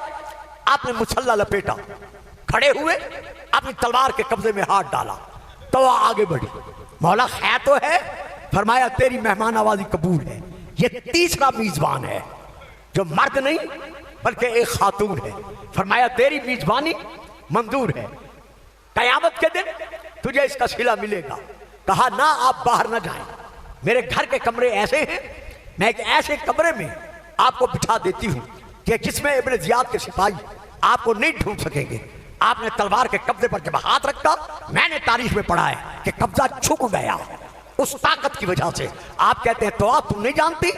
آپ نے مسلح لپیٹا، کھڑے ہوئے، اپنی تلوار کے قبضے میں ہاتھ ڈالا تو آگے بڑھی۔ مولا خیر تو ہے؟ فرمایا تیری مہمان آوازی قبول ہے۔ یہ تیسرا میزبان ہے جو مرد نہیں بلکہ ایک خاتون ہے۔ فرمایا تیری میزبانی منظور ہے، قیامت کے دن تجھے اس کا صلہ ملے گا۔ کہا نہ آپ باہر نہ جائیں، میرے گھر کے کمرے ایسے ہیں، میں ایک ایسے کمرے میں آپ کو بٹھا دیتی ہوں کہ جس میں ابن زیاد کے سپاہی آپ کو نہیں ڈھونڈ سکیں گے۔ آپ نے تلوار کے قبضے پر جب ہاتھ رکھا، میں نے تاریخ میں پڑھا ہے کہ قبضہ چھک گیا اس طاقت کی وجہ سے۔ آپ کہتے ہیں تو تم نہیں جانتی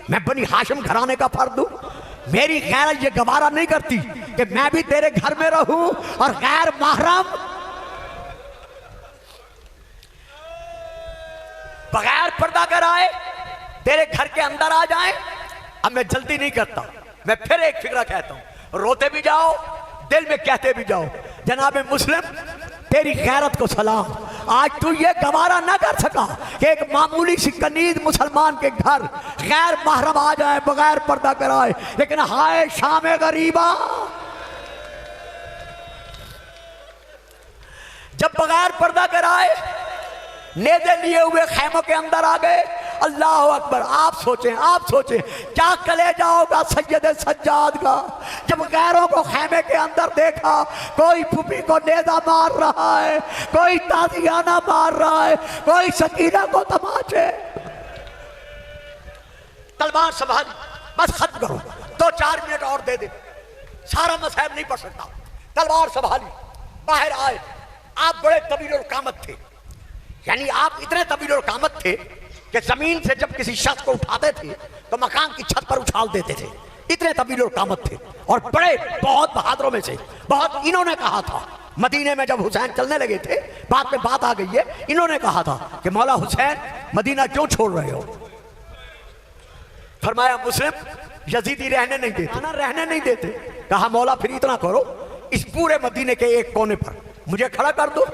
میں بنی ہاشم گھرانے کا فرد ہوں، میری غیرت یہ گوارا نہیں کرتی کہ میں بھی تیرے گھر میں رہوں اور غیر محرم بغیر پردہ کر آئے تیرے گھر کے اندر آ جائیں۔ اب میں جلدی نہیں کرتا، میں پھر ایک فکرہ کہتا ہوں، روتے بھی جاؤ دل میں کہتے بھی جاؤ۔ جناب مسلم تیری غیرت کو سلام، آج تو یہ گوارا نہ کر سکا کہ ایک معمولی سی کنیز مسلمان کے گھر غیر محرم آ جائے بغیر پردہ کرائے، لیکن ہائے شام غریبا، جب بغیر پردہ کرائے نیزے لیے ہوئے خیموں کے اندر آ گئے۔ اللہ اکبر، آپ سوچیں کیا کلیجہ ہوگا سید سجاد کا جب غیروں کو خیمے کے اندر دیکھا، کوئی پھوپھی کو نیزہ مار رہا ہے، کوئی تازیانہ مار رہا ہے، کوئی سکینہ کو تماچے۔ تلوار سنبھالی، بس ختم کرو، 2-4 منٹ اور دے دے، سارا مصائب نہیں پڑھ سکتا۔ تلوار سنبھالی، باہر آئے۔ آپ بڑے طویل القامت تھے، یعنی آپ اتنے طویل القامت تھے کہ زمین سے جب کسی شخص کو اٹھاتے تھے تو مکان کی چھت پر اچھال دیتے تھے، اتنے طویل القامت تھے اور بڑے بہت بہادروں میں سے بہت۔ انہوں نے کہا تھا مدینے میں جب حسین چلنے لگے تھے، بعد میں بات آ گئی ہے، انہوں نے کہا تھا کہ مولا حسین مدینہ کیوں چھوڑ رہے ہو؟ فرمایا مسلم یزیدی رہنے نہیں دیتے۔ کہا مولا پھر اتنا کرو، اس پورے مدینے کے ایک کونے پر مجھے کھڑا کر دو،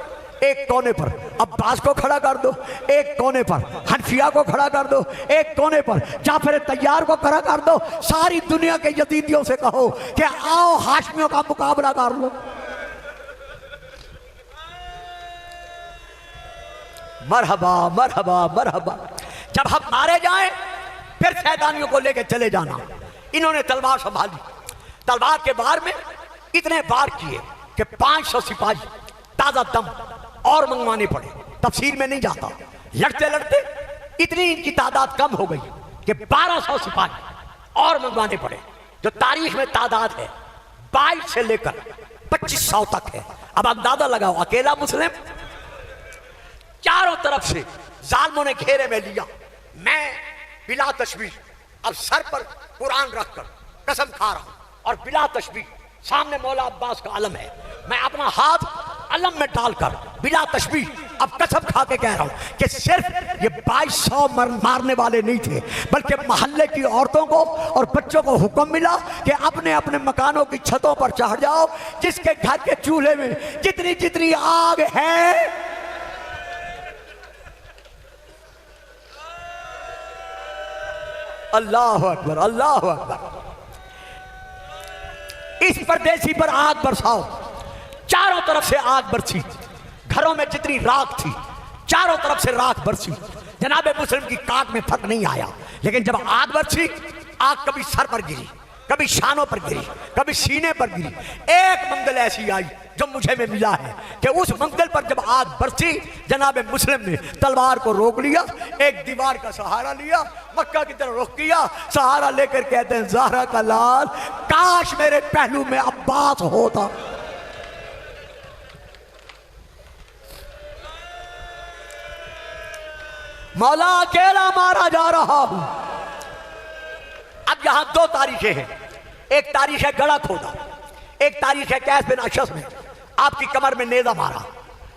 ایک کونے پر عباس کو کھڑا کر دو، ایک کونے پر حنفیہ کو کھڑا کر دو، ایک کونے پر جعفر طیار کو کھڑا کر دو۔ ساری دنیا کے یزیدیوں سے کہو کہ آؤ ہاشمیوں کا مقابلہ کر لو۔ مرحبا مرحبا مرحبا۔ جب ہم مارے جائیں پھر سیدانیوں کو لے کے چلے جانا۔ انہوں نے تلوار سنبھالی، تلوار کے بار میں اتنے بار کیے کہ 500 سپاہی تازہ دم اور منگوانے پڑے۔ تفسیر میں نہیں جاتا، لڑتے لڑتے اتنی ان کی تعداد کم ہو گئی کہ 1200 سپاہی اور منگوانے پڑے، جو تاریخ میں تعداد ہے 22 سے لے کر 2500 تک ہے۔ اب اندازہ لگاؤ، اکیلا مسلم، چاروں طرف سے ظالموں نے گھیرے میں لیا۔ میں بلا تشبیہ اب سر پر قرآن رکھ کر قسم کھا رہا ہوں اور بلا تشبیہ سامنے مولا عباس کا علم ہے، میں اپنا ہاتھ علم میں ڈال کر بلا تشبیہ اب قسم کھا کے کہہ رہا ہوں کہ صرف یہ 2200 مارنے والے نہیں تھے، بلکہ محلے کی عورتوں کو اور بچوں کو حکم ملا کہ اپنے اپنے مکانوں کی چھتوں پر چڑھ جاؤ، جس کے گھر کے چولہے میں جتنی جتنی آگ ہے اللہ اکبر اللہ اکبر، اس پردیسی پر آگ برساؤ۔ چاروں طرف سے آگ برسی، گھروں میں جتنی راکھ تھی چاروں طرف سے راکھ برسی، جناب مسلم کی کاٹ میں فرق نہیں آیا، لیکن جب آگ برسی آگ کبھی سر پر گری، کبھی شانوں پر گری، کبھی سینے پر گری۔ ایک منزل ایسی آئی جو مجھے میں ملا ہے کہ اس منزل پر جب آگ برسی جناب مسلم نے تلوار کو روک لیا، ایک دیوار کا سہارا لیا، مکہ کی طرف رخ کیا، سہارا لے کر کہتے ہیں زہرا کا لال کاش میرے پہلو میں عباس ہوتا۔ مولا اکیلا مارا جا رہا ہوں۔ اب یہاں دو تاریخیں ہیں، ایک تاریخ ہے گڑا کھودا، ایک تاریخ ہے قیس بن اشعث میں آپ کی کمر میں نیزہ مارا۔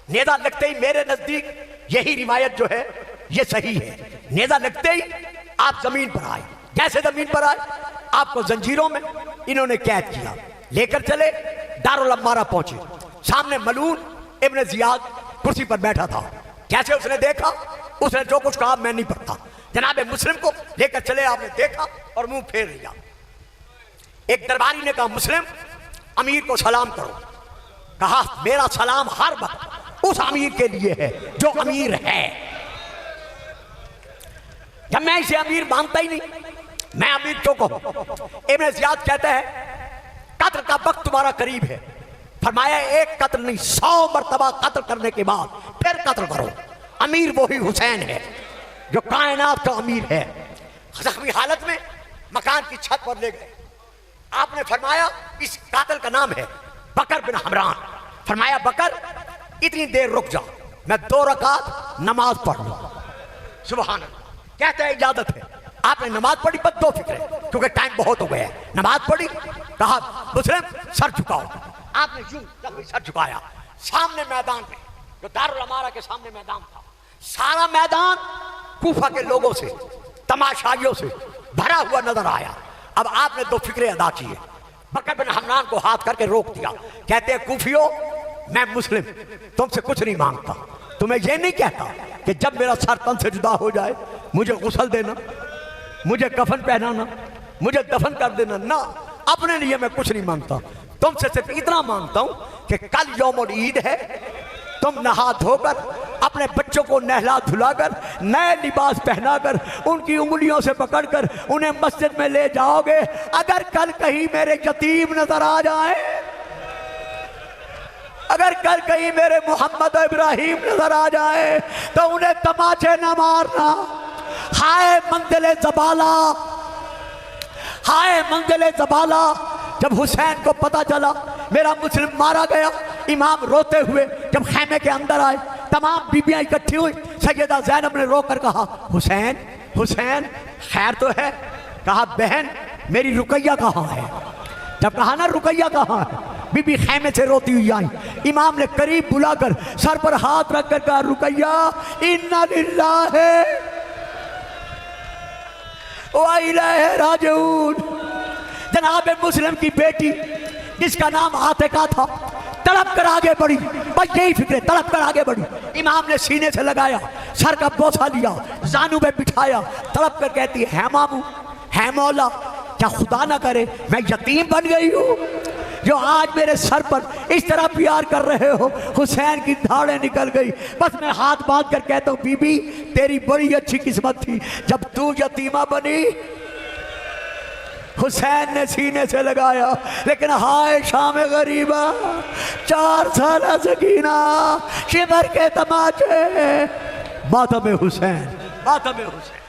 نیزہ لگتے ہی میرے نزدیک یہی روایت جو ہے یہ صحیح ہے، نیزہ لگتے ہی آپ زمین پر آئے، جیسے زمین پر آئے آپ کو زنجیروں میں انہوں نے قید کیا، لے کر چلے دارالعمارہ پہنچے، سامنے ملون ابن زیاد کرسی پر بیٹھا تھا، جیسے اس نے دیکھا اس نے جو کچھ کہا میں نہیں پڑھتا، جناب مسلم کو لے کر چلے، آپ نے دیکھا اور منہ پھیر لیا۔ ایک درباری نے کہا مسلم امیر کو سلام کرو، کہا میرا سلام ہر وقت اس امیر کے لیے ہے جو امیر ہے، جب میں اسے امیر مانتا ہی نہیں میں امیر کیوں کہوں؟ ابن زیاد کہتا ہے قتل کا وقت تمہارا قریب ہے، فرمایا ایک قتل نہیں 100 مرتبہ قتل کرنے کے بعد پھر قتل کرو، امیر وہی حسین ہے جو کائنات کا امیر ہے۔ زخمی حالت میں مکان کی چھت پر لے گئے، آپ نے فرمایا اس قاتل کا نام ہے بکر بن حمران، فرمایا بکر اتنی دیر رک جا میں 2 رکعت نماز پڑھ لوں۔ سبحان اللہ، کہتے ہیں اجازت ہے، آپ نے نماز پڑھی، بس 2 فکریں کیونکہ ٹائم بہت ہو گیا ہے، نماز پڑھی، کہا مسلم سر جھکاؤ، آپ نے یوں سر جھکایا، سامنے میدان میں جو دارالعمارہ کے سامنے میدان تھا، سارا میدان کوفہ کے لوگوں سے تماشائیوں سے بھرا ہوا نظر آیا۔ اب آپ نے 2 فکریں ادا کیے، بکر بن حمران کو ہاتھ کر کے روک دیا، کہتے ہیں کوفیوں میں مسلم تم سے کچھ نہیں مانگتا، تمہیں یہ نہیں کہتا کہ جب میرا سر تن سے جدا ہو جائے مجھے غسل دینا، مجھے کفن پہنانا، مجھے دفن کر دینا، نہ اپنے لیے میں کچھ نہیں مانگتا، تم سے صرف اتنا مانگتا ہوں کہ کل یوم العید ہے، تم نہا دھو کر اپنے بچوں کو نہلا دھلا کر نئے لباس پہنا کر ان کی انگلیوں سے پکڑ کر انہیں مسجد میں لے جاؤ گے، اگر کل کہیں میرے یتیم نظر آ جائیں، اگر کل کہیں میرے محمد و ابراہیم نظر آ جائے تو انہیں تماچے نہ مارنا۔ ہائے منزل زبالہ، ہائے منزل زبالہ، جب حسین کو پتا چلا میرا مسلم مارا گیا، امام روتے ہوئے جب خیمے کے اندر آئے، تمام بیبیاں اکٹھی ہوئی، سیدہ زینب نے رو کر کہا حسین حسین خیر تو ہے؟ کہا بہن میری رقیہ کہاں ہے؟ جب کہا نا رقیہ کہاں ہے، بی بی خیمے سے روتی ہوئی آئی، امام نے قریب بلا کر سر پر ہاتھ رکھ کر کہا رقیہ انا للہ و الیہ راجعون۔ جناب مسلم کی بیٹی جس کا نام عاتقہ تھا تڑپ کر آگے بڑھی، بس یہی فکر، تڑپ کر آگے بڑھی، امام نے سینے سے لگایا، سر کا بوسہ لیا، زانو میں بٹھایا، تڑپ کر کہتی ہے مولا، ہے مولا کیا خدا نہ کرے میں یتیم بن گئی ہوں جو آج میرے سر پر اس طرح پیار کر رہے ہو۔ حسین کی دھاڑیں نکل گئی، بس میں ہاتھ باندھ کر کہتا ہوں بی بی تیری بڑی اچھی قسمت تھی جب تو یتیمہ بنی۔ حسین نے سینے سے لگایا، لیکن ہائے شام غریبہ، 4 سالہ سکینہ، شمر کے تماچے، ماتم حسین، ماتم حسین۔